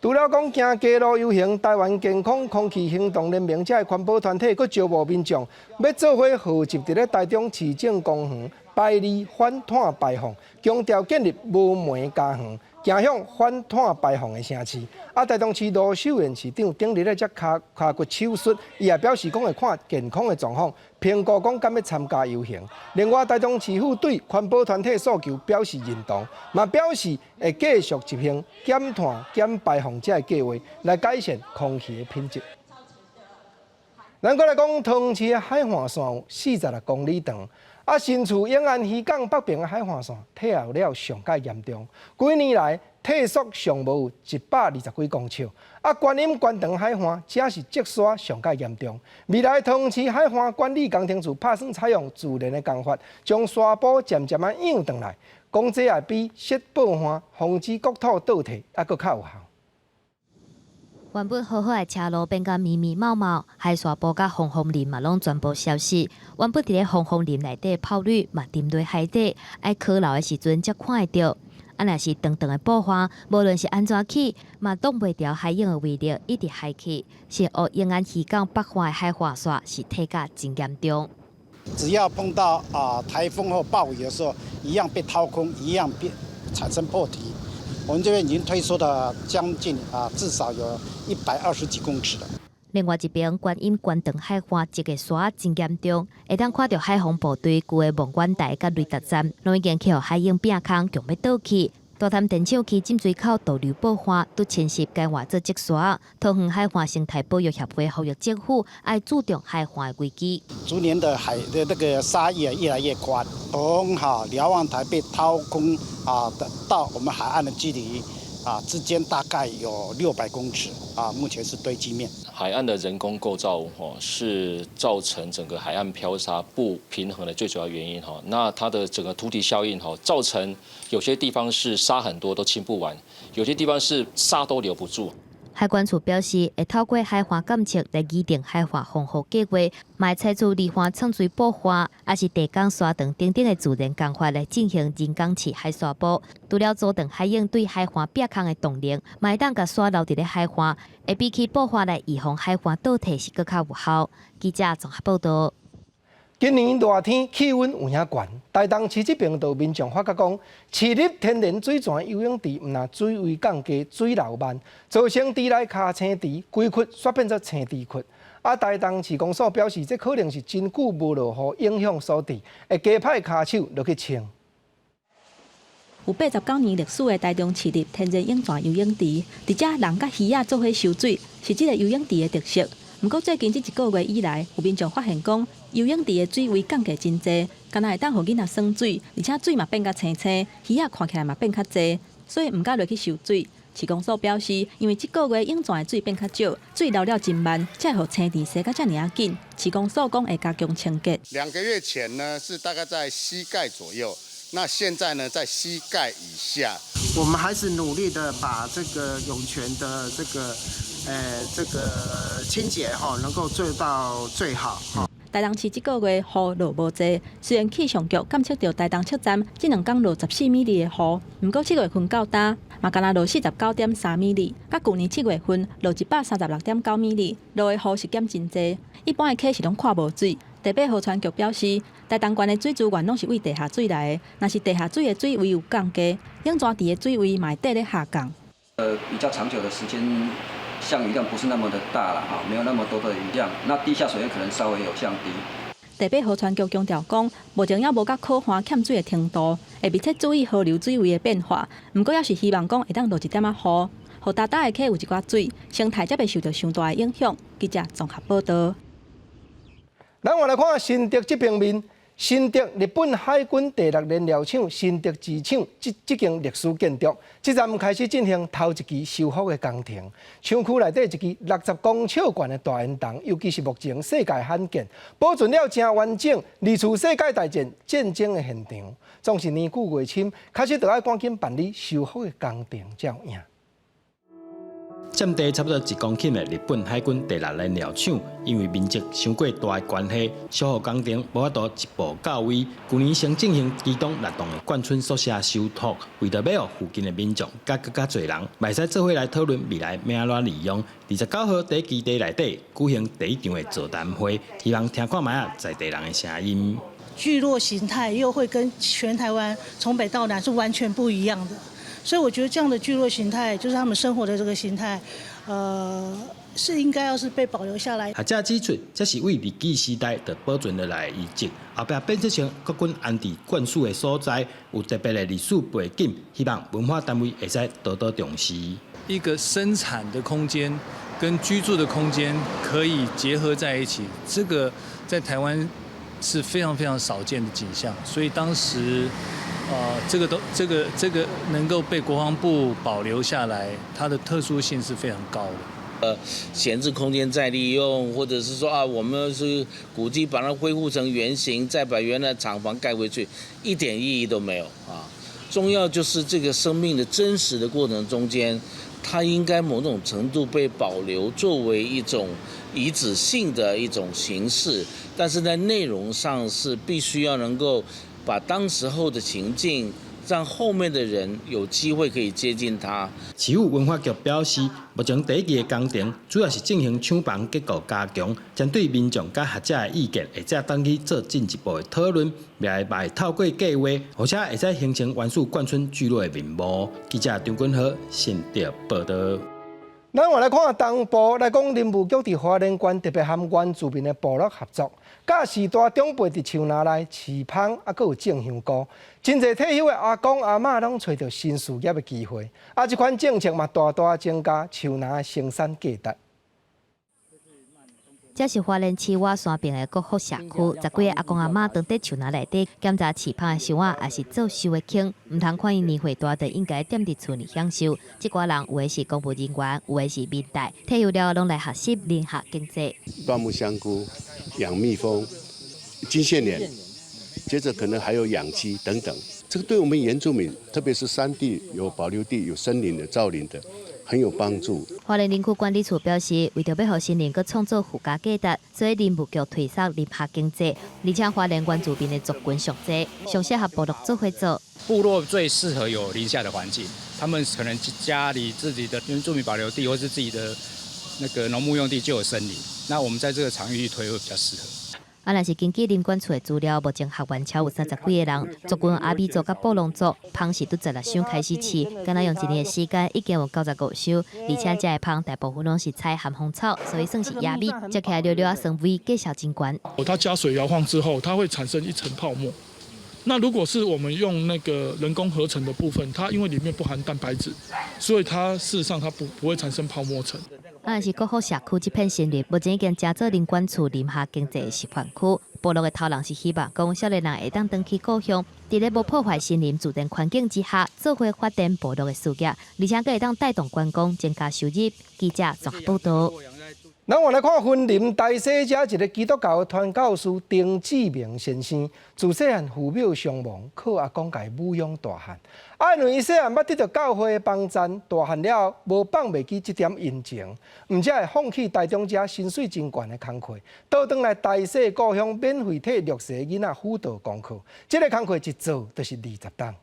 除了讲行街路游行，台湾健康空气行动联盟这环保团体，佮招募民众要做伙号集伫咧台中市政公园排立反碳排放，强调建立无煤家园，走向反碳排放的城市。台中市罗秀燕市长顶日咧才骹骨手术，伊也表示讲会看健康的状况，评估讲敢要参加游行。另外，台中市府对环保团体诉求表示认同，嘛表示会继续执行减碳减排放这个计划，来改善空气的品质。咱过来讲，桃园市的海岸线有46公里长。新厝永安渔港北边的海岸线退后了上界严重，几年来退缩尚无有120几公尺。观音观塘海岸则是积沙上界严重。未来桃园市海岸管理工程处打算采用自然的工法，将沙坡渐渐啊养回来，讲这也比设保岸防止国土倒退还佫较有效。原本好好的车路变甲密密茂茂，海沙坡甲红枫林嘛拢全部消失。原本伫咧红枫林内底泡绿嘛沉落海底，爱考老的时阵才看会到。若是长长的布花，无论是安怎起，嘛挡袂掉海洋的威力，一直海起。是学永安渔港北岸的海滑沙是退甲真严重。只要碰到台风或暴雨的时候，一样被掏空，一样产生破堤。我们这边已经退缩了将近至少有120几公尺了。另外一边，观音观塘海岸这个沙真严重，会当看到海防部队旧的望远台甲雷达站，拢已经去互海洋变空，强要倒去。大潭电厂区浸水口导流爆发，都侵蚀该外做积沙。桃园海岸生态保育协会呼吁政府爱注重海岸的危机。逐年的海的那个沙域越来越宽，从瞭望台被掏空到我们海岸的距离之间大概有600公尺目前是堆积面。海岸的人工构造是造成整个海岸漂沙不平衡的最主要原因那它的整个土体效应造成有些地方是沙很多都清不完，有些地方是沙都留不住。海关处表示，会透过海岸监测来拟定海岸防护计划，卖采取离岸冲水保护，也是地港沙等等的自然工法来进行人工饲海沙保。除了阻断海涌对海岸壁空的动能，卖当甲沙留伫咧海岸，会比起保护来预防海岸倒退是更较有效。记者综合报道。今年热天气温有影悬，台东市这边就民众发觉讲，市立天然水泉游泳池毋但水位降低，水流慢，造成池内尻青池规窟煞变做青池窟。台东市公所表示，这可能是真久无落雨影响所致，会加派骹手落去清。有89年历史的台中市立天然泳泉游泳池，伫遮人甲鱼仔做伙游水，是这个游泳池的特色。不过最近这1个月以来，有民众发现讲，游泳池的水位降低真侪，敢若会当互囡仔耍水，而且水嘛变甲青青，鱼仔看起来嘛变较侪，所以唔敢落去游水。市公所表示，因为这个月泳泉的水变较少，水流了真慢，才会互青池洗甲遮尔紧。市公所讲会加强清洁。2个月前呢是大概在膝盖左右，那现在呢在膝盖以下。我们还是努力的把这个涌泉的这个清洁能够做到最好。台东市这个月雨落无济，虽然气象局监测到台东测站这2天落14米的雨，不过7月份到达嘛，敢若落49.3米，甲去年7月份落136.9米，落的雨是减真济。一般的溪是拢看无水。台北河川局表示，台东县的水资源拢是为地下水来的，若是地下水的水位有降低，泳泉池的水位嘛会跟咧下降。比较长久的时间，降雨量不是那么的大了没有那么多的雨量，那地下水位可能稍微有降低。台北河川局强调讲，目前也无甲可旱欠水的程度，会密切注意河流水位的变化。不过也是希望讲会当落一点仔雨，互大大的溪有一寡水，生态才袂受到上大的影响。记者综合报道。咱我来看新竹这边面，新竹日本海军第6燃料厂新竹机厂这间历史建筑，即站开始进行头一期修复的工程。厂区内底一支60公尺高的大圆筒，尤其是目前世界罕见，保存了真完整，历次世界大战战争的现场。总是年久月深，开始就要赶紧办理修复的工程才有影。占地差不多1公顷的日本海军第6燃料厂，因为面积伤过大的关系，修复工程无法度一步到位。去年先进行机动6栋的眷村宿舍修复，为着要互附近的民众甲更加侪人，袂使做伙来讨论未来要安怎利用。29号在基地内底举行第1场的座谈会，希望听看卖在地人的声音。聚落形态又会跟全台湾从北到南是完全不一样的。所以我觉得这样的聚落形态，就是他们生活的这个形态，是应该要是被保留下来。学者指出，这是为日据时代的保存落来的遗迹，后壁变成国军安置灌输的所在，有特别的历史背景，希望文化单位会使多多重视。一个生产的空间跟居住的空间可以结合在一起，这个在台湾是非常非常少见的景象，所以当时。这个能够被国防部保留下来，它的特殊性是非常高的。闲置空间再利用，或者是说我们是古迹把它恢复成原形，再把原来厂房盖回去，一点意义都没有重要就是这个生命的真实的过程中间，它应该某种程度被保留，作为一种遗址性的一种形式，但是在内容上是必须要能够。把当时候的情境，让后面的人有机会可以接近它。市府文化局表示，目前第1期的工程主要是进行厂房结构加强，针对民众甲学者的意见，会再等去做进一步的讨论，未来会透过计划，或者会再形成原始眷村聚落的面貌。记者张君和新竹报道。咱我来看东部来讲，林务局伫花莲县特别和原住民的部落合作。甲时代长辈伫树林内饲蜂，还有种香菇，真侪退休的阿公阿嬷拢找到新事业的机会。这款政策嘛，大大增加树林的生产价值。这是花莲市外山边的国福社区，10几个阿公阿嬷当伫树林内底检查饲芳的树仔，也是做收的轻，唔通看伊年岁大，就应该踮伫厝里享受。这寡人有的是公务人员，有的是民代，退休了拢来学习林下经济。椴木香菇、养蜜蜂、金线莲，接着可能还有养鸡等等。这个对我们原住民，特别是山地有保留地、有森林的、造林的。很有帮助。花莲林区管理处表示，为着要让新林阁创造附加价值，所以林务局推出林下经济，而且花莲原住民的族群上济，上适合部落做伙做。部落最适合有林下的环境，他们可能家里自己的原住民保留地，或是自己的那个农牧用地就有森林，那我们在这个场域推会比较适合。若是根据林管处的资料，目前学员超有30几个人，族群阿美族甲布农族，芳是拄16箱开始饲，敢若用1年的时间，已经有95箱，而且这个芳大部分拢是采含蜂草，所以算是亚美，食起来溜溜啊，酸味介绍真悬。它加水摇晃之后，它会产生一层泡沫。那如果是我们用那个人工合成的部分，它因为里面不含蛋白质，所以它事实上它不会产生泡沫层。是国福社区这片森林，目前已经加做林管处林下经济示范区。部落的头人是希望讲，少年人会当回去故乡，伫咧无破坏森林自然环境之下，做伙发展部落的事业，而且佫会当带动观光，增加收入。记者综合报道。咱我来看婚林大小姐一个基督教传教士丁志明先生，自细汉父母双亡，靠阿公家抚养大汉。因为伊细汉捌得到教会的帮赞，大汉了后无放袂记这点恩情，毋则会放弃台中遮薪水真悬的工课，倒转来大细故乡免费替弱势囡仔辅导功课。这个工课一做就是20档。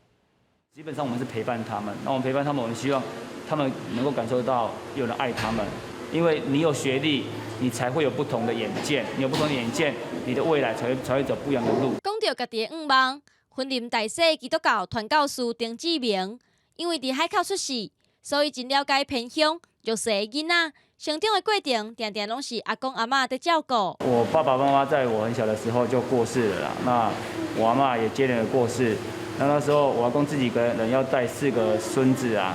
基本上我们是陪伴他们，那我们陪伴他们，我们希望他们能够感受到有人爱他们。因为你有学历，你才会有不同的眼界，你有不同的眼界，你的未来才会走不一样的路。讲到家己的愿望，婚林大小基督教传教士丁志明，因为伫海口出世，所以真了解偏乡弱势的囡仔成长的过程，常常拢是阿公阿嬷在照顾。我爸爸妈妈在我很小的时候就过世了啦，那我阿嬷也接连的过世。那时候我阿公自己一个人要带4个孙子啊，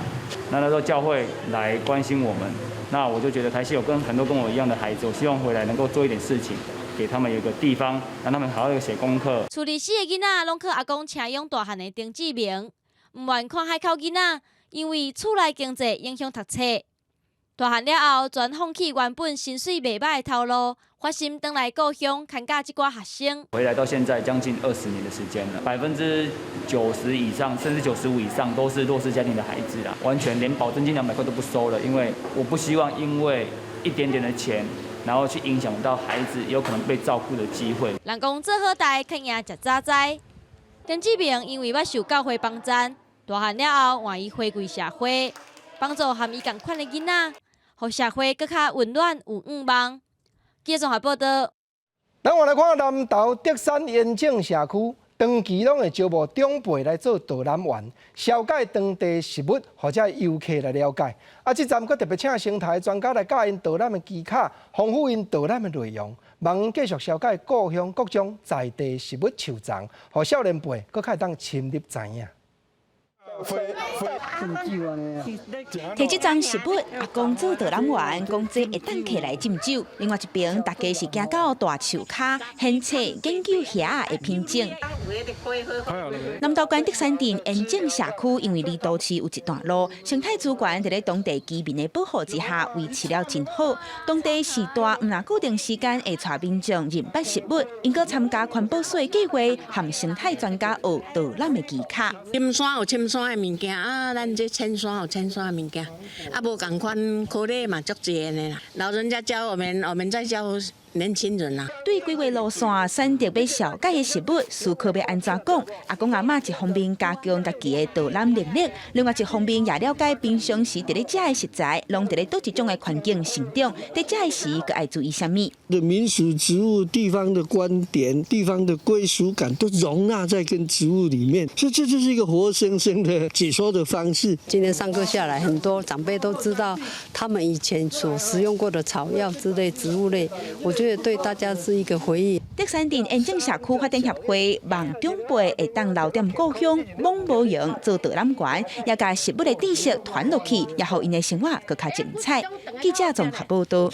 那时候教会来关心我们。那我就觉得台西有很多跟我一样的孩子，我希望回来能够做一点事情，给他们有一个地方，让他们好好的写功课。厝里4个囡仔拢靠阿公请养大汉的丁志明，唔愿看海口囡仔，因为厝内经济影响读册。大汉了后，全放弃原本薪水袂歹的头路，发心回来故乡看教这寡学生。回来到现在将近20年的时间了，90%以上甚至95%以上都是弱势家庭的孩子啦，完全连保证金200块都不收了，因为我不希望因为一点点的钱，然后去影响到孩子有可能被照顾的机会。人讲做好大，肯赢食早知。丁志明因为捌受教会帮赞，大汉了后换伊回归社会，帮助和伊同款的囡仔。互社会更较温暖有愿望。记者综合报道。咱我来看南投德山延靖社区，长期拢会招募长辈来做导览员，了解当地事物，或者游客来了解。这站佫特别请生态专家来教因导览的技巧，丰富因导览的内容，望因继续了解故乡各种在地事物收藏，互少年辈佫较当深入知影。摕这张食物，阿公做导览员，讲这会当客来斟酒。另外一边，大家是行到大树骹，现册研究虾的品种。南投县德山镇延靖社区，因为离都市有一段路，生态资源在咧当地居民的保护之下，维持了真好。当地时代，毋若固定时间会带民众认捌食物，因搁参加环保署的计划，和生态专家学导览的技巧。深山有深山的物件啊，咱这浅山有浅山的物件，啊无共款科类嘛足侪的啦。老人家教我们再教年轻人啊。对规划路线选择要了解的食物，思考要安怎讲？阿公阿嬷一方面加强家己的导览能力，另外一方面也了解平常时伫咧食的食材，拢伫咧倒一种的环境成长，伫食的时佮爱注意什么？民俗植物、地方的观点、地方的归属感，都容纳在跟植物里面，所以这就是一个活生生的解说的方式。今天上课下来，很多长辈都知道他们以前所食用过的草药之类、植物类，我觉得对大家是一个回忆。德山镇延靖社区发展协会望长辈会当留踮故乡，罔无用做导览员，也将食物的知识传落去，也让因的生活更加精彩。记者综合报道。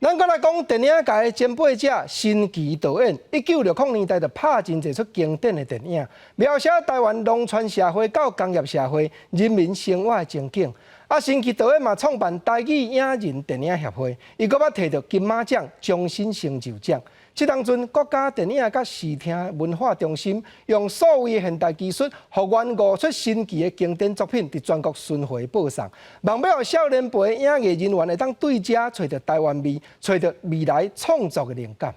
咱搁来讲电影界的前辈者新奇导演，1960年代就拍真侪出经典的电影，描写台湾农村社会到工业社会人民生活的情景。新奇导演嘛创办台语影人电影协会，伊搁捌摕到金马奖、终身成就奖。这当阵，国家电影甲视听文化中心用所谓的现代技术，互原5出新奇的经典作品伫全国巡回播送，望要互少年辈的影艺人员会当对遮找到台湾味，找到未来创作的灵感。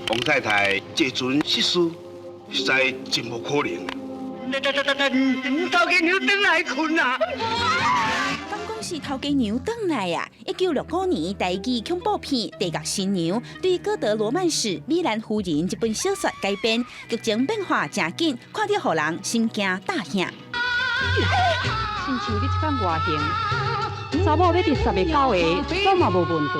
王太太这阵失事，实在真无可能。头家娘转来困啊！刚讲是头家娘转来啊！1965年台语恐怖片《地狱新娘》对哥德罗曼史《米兰夫人》这本小说改编，剧情变化真紧，看到互人心惊胆吓。亲像你这款外形，查某要伫10个9个，总嘛无问题。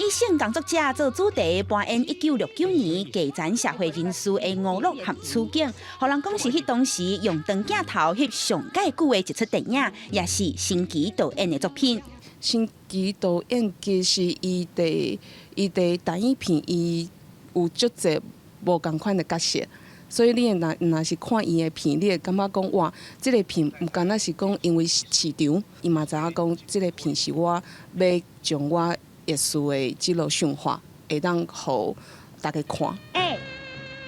以性工作者做主题，扮演1969年基层社会人士的误落和处境，互人讲是迄当时用长镜头翕上介久的一出电影，也是新奇导演的作品。新奇导演其实伊伫单影片伊有足侪无共款的角色，所以你若是看伊的片，你会感觉讲哇，这个片毋单单是讲因为市场，伊嘛知影讲这个片是我要将我艺术的这路想法，会当互大家看。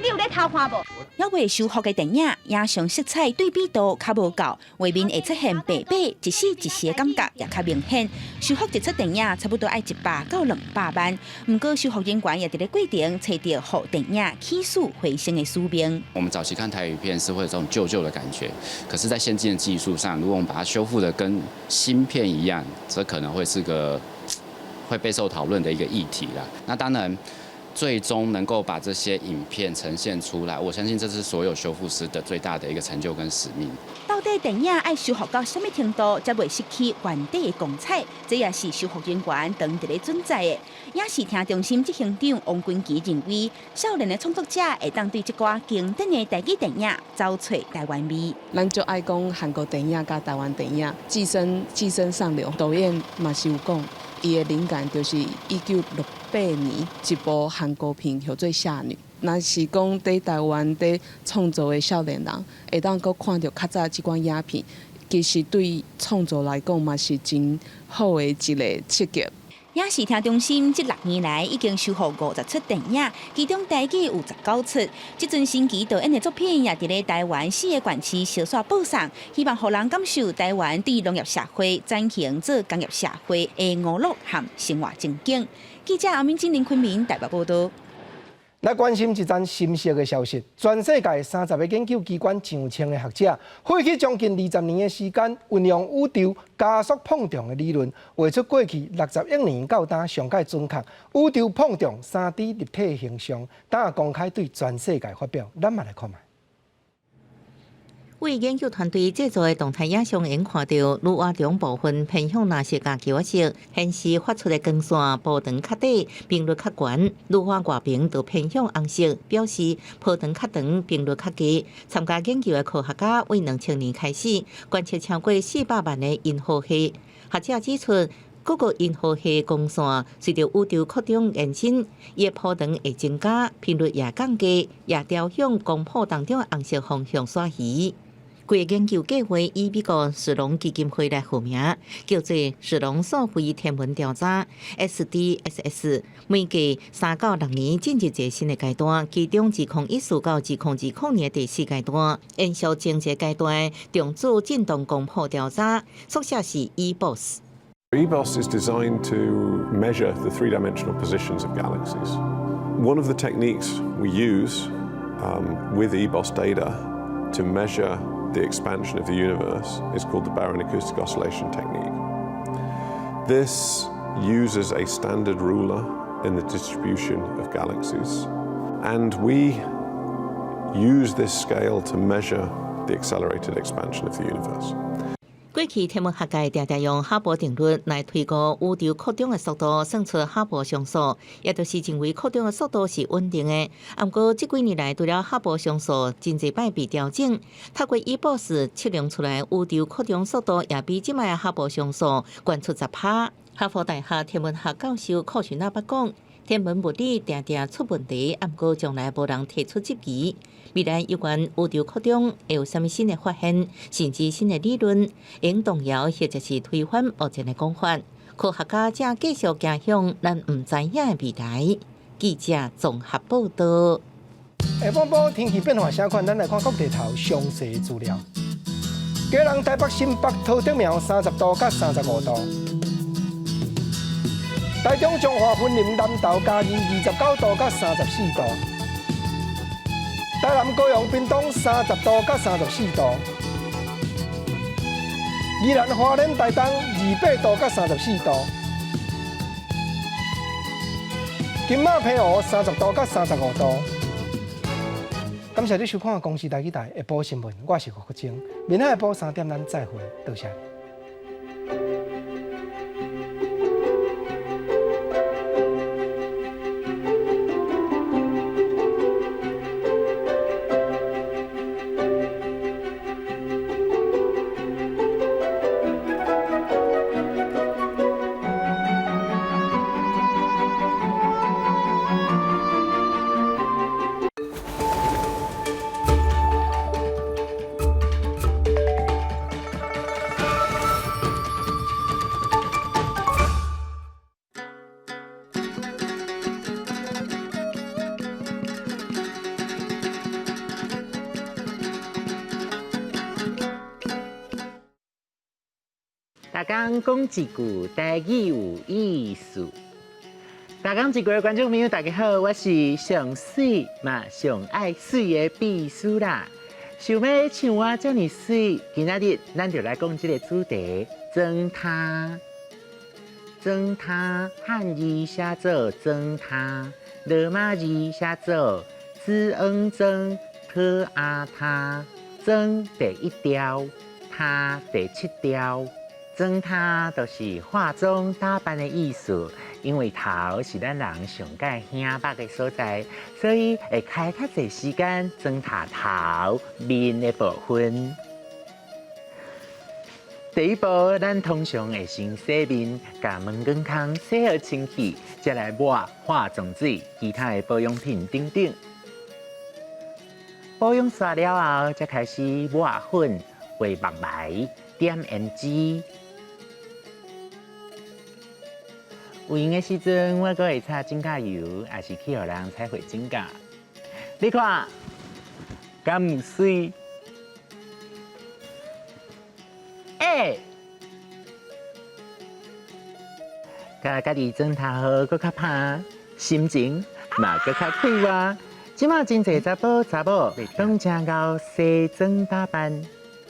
你有咧偷看无？还未修复的电影，影像色彩对比度较无够，画面会出现白白一时一时的感觉也较明显。修复一出电影差不多要100到200万，不过修复人员也伫咧过程找到互电影起死回生的使命。我们早期看台语片是会有这种旧的感觉，可是，在先进的技术上，如果我们把它修复的跟新片一样，这可能会是个会备受讨论的一个议题啦。那当然，最终能够把这些影片呈现出来，我相信这是所有修复师的最大的一个成就跟使命。到底电影要修复到什么程度，才袂失去原底的光彩？这也是修复人员长伫咧存在的。影视厅中心执行长王君琪认为，少年的创作者会当对这寡经典的台语电影找找台湾味。咱就爱讲韩国电影甲台湾电影，寄生上流。导演嘛是有讲，伊的灵感就是1968年一部韩国片叫做《夏女》。若是讲在台湾在创作的少年人，会当阁看到较早这款影片，其实对创作来讲嘛是真好的一个刺激。影视厅中心这6年来已经修复50出电影，其中台语有19出。这阵新奇导演的作品也伫咧台湾4个县市小耍播送，希望互人感受台湾对农业社会转型做工业社会的娱乐和生活情景。记者欧明金林昆明台北报道。来关心一桩新鲜的消息，全世界30个研究机关上千的学者，费去将近20年的时间，运用宇宙加速碰撞的理论，画出过去60亿年到今上界准确宇宙碰撞3D 立体形象，等下公开对全世界发表。咱嘛来看卖。为研究团队制作的动态影像，因看到女娲中部分偏向蓝色甲球色，显示发出的光线波长较短，频率较悬；女娲外边就偏向红色，表示波长较长，频率较低。参加研究的科学家为2000年开始观测超过400万的银河系。学者指出，各个银河系光线随着宇宙扩张延伸，伊的波长会增加，频率也降低，也朝向光谱当中的红色方向徙移。该研究计划以美国史隆基金会来命名，叫做史隆数位天文调查 （SDSS）。每隔3到6年进入一个新的阶段，其中2014到2020年第4阶段，延续前一个阶段重注振动光谱调查，缩写是 EBOS。EBOS is designed to measure the three-dimensional positions of galaxies. One of the techniques we use with EBOS data to measure the expansion of the universe is called the Baryon acoustic oscillation technique. This uses a standard ruler in the distribution of galaxies, and we use this scale to measure the accelerated expansion of the universe. 过去天文学界常常用哈勃定律来推估宇宙扩张的速度，算出哈勃常数，也就是认为扩张的速度是稳定的。不过这几年来，除了哈勃常数真侪摆被调整，透过EBOS测量出来宇宙扩张速度也比即卖哈勃常数悬出10%。哈佛大学天文学教授寇群阿伯讲，天文物理常常出问题，不过从来无人提出质疑。未来有关宇宙扩张会有啥物新的发现，甚至新的理论，应动摇或者是推翻目前的讲法。科学家正继续走向咱唔知影的未来。记者综合报道。下晡晡天气变化情况，咱来看各地头详细资料。基隆、台北、新北、桃竹苗30度到35度。台中、彰化、云林、南投、嘉义29度到34度。台南、高雄、屏东30度到34度，宜兰、花莲、台东28度到34度，金马、澎湖30度到35度。感谢你收看《公视台语台下晡新闻》，我是郭国清，明仔下晡3点咱再会，多谢。大家讲一句台语有意思。大家一句观众朋友，大家好，我是上水嘛上爱水的秘书啦。想要像我这么水，今仔日咱就来讲这个主题：装他。装他汉语写作装他，罗马字写作知恩装特阿他。装第1条，他第7条。装他就是化妆打扮的意思，因为头是咱人上界显目的所在，所以会开较侪时间装他头面的部分。第一步，咱通常会先洗面，甲门根孔洗好清气，再来抹化妆水、其他的保养品等等。保养刷了后，才开始抹粉、画目眉、点胭脂。有闲的时阵，我阁会擦指甲油，也是去互人彩绘指甲。你看，敢唔水？甲家己装头好，阁较拍，心情嘛阁较快活。即马真侪查甫查某拢正够西装打扮，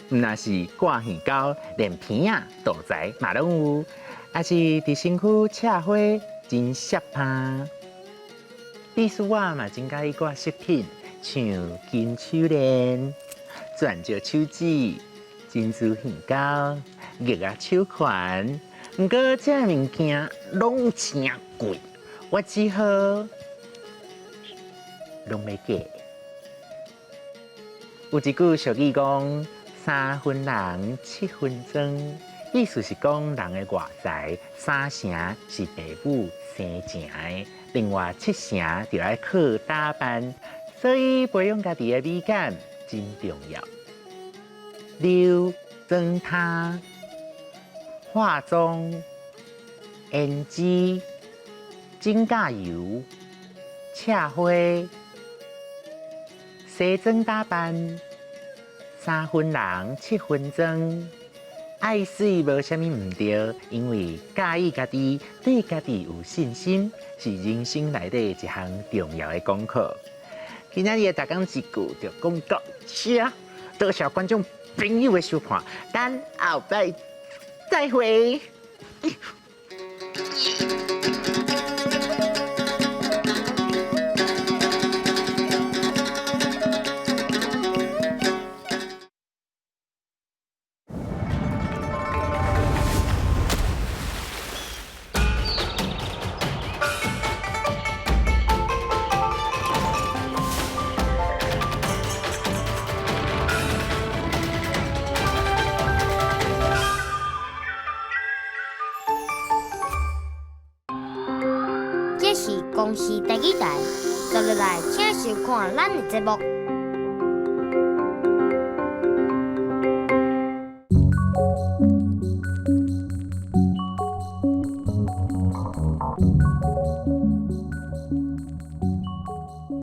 毋那是挂耳膏，连片仔、肚材嘛拢有。也是伫身躯插花，真适拍。秘书我嘛真介意挂饰品，像金手链、钻石手指、珍珠耳膏、玉仔手环。不过这物件拢真贵，我只好拢要价。有一句俗语讲：3分人，7分装。意思是讲，人的外在3成是爸母生成的，另外7成就要靠打扮，所以培养家己的美感真重要。溜、装他、化妆、胭脂、指甲油、插花、西装打扮，3分人7分装。爱水无啥物唔对，因为介意家己，对家己有信心，是人生内底一项重要的功课。今仔日大讲一句就讲到这，多谢观众朋友的收看，咱后摆再会。请收看咱的节目。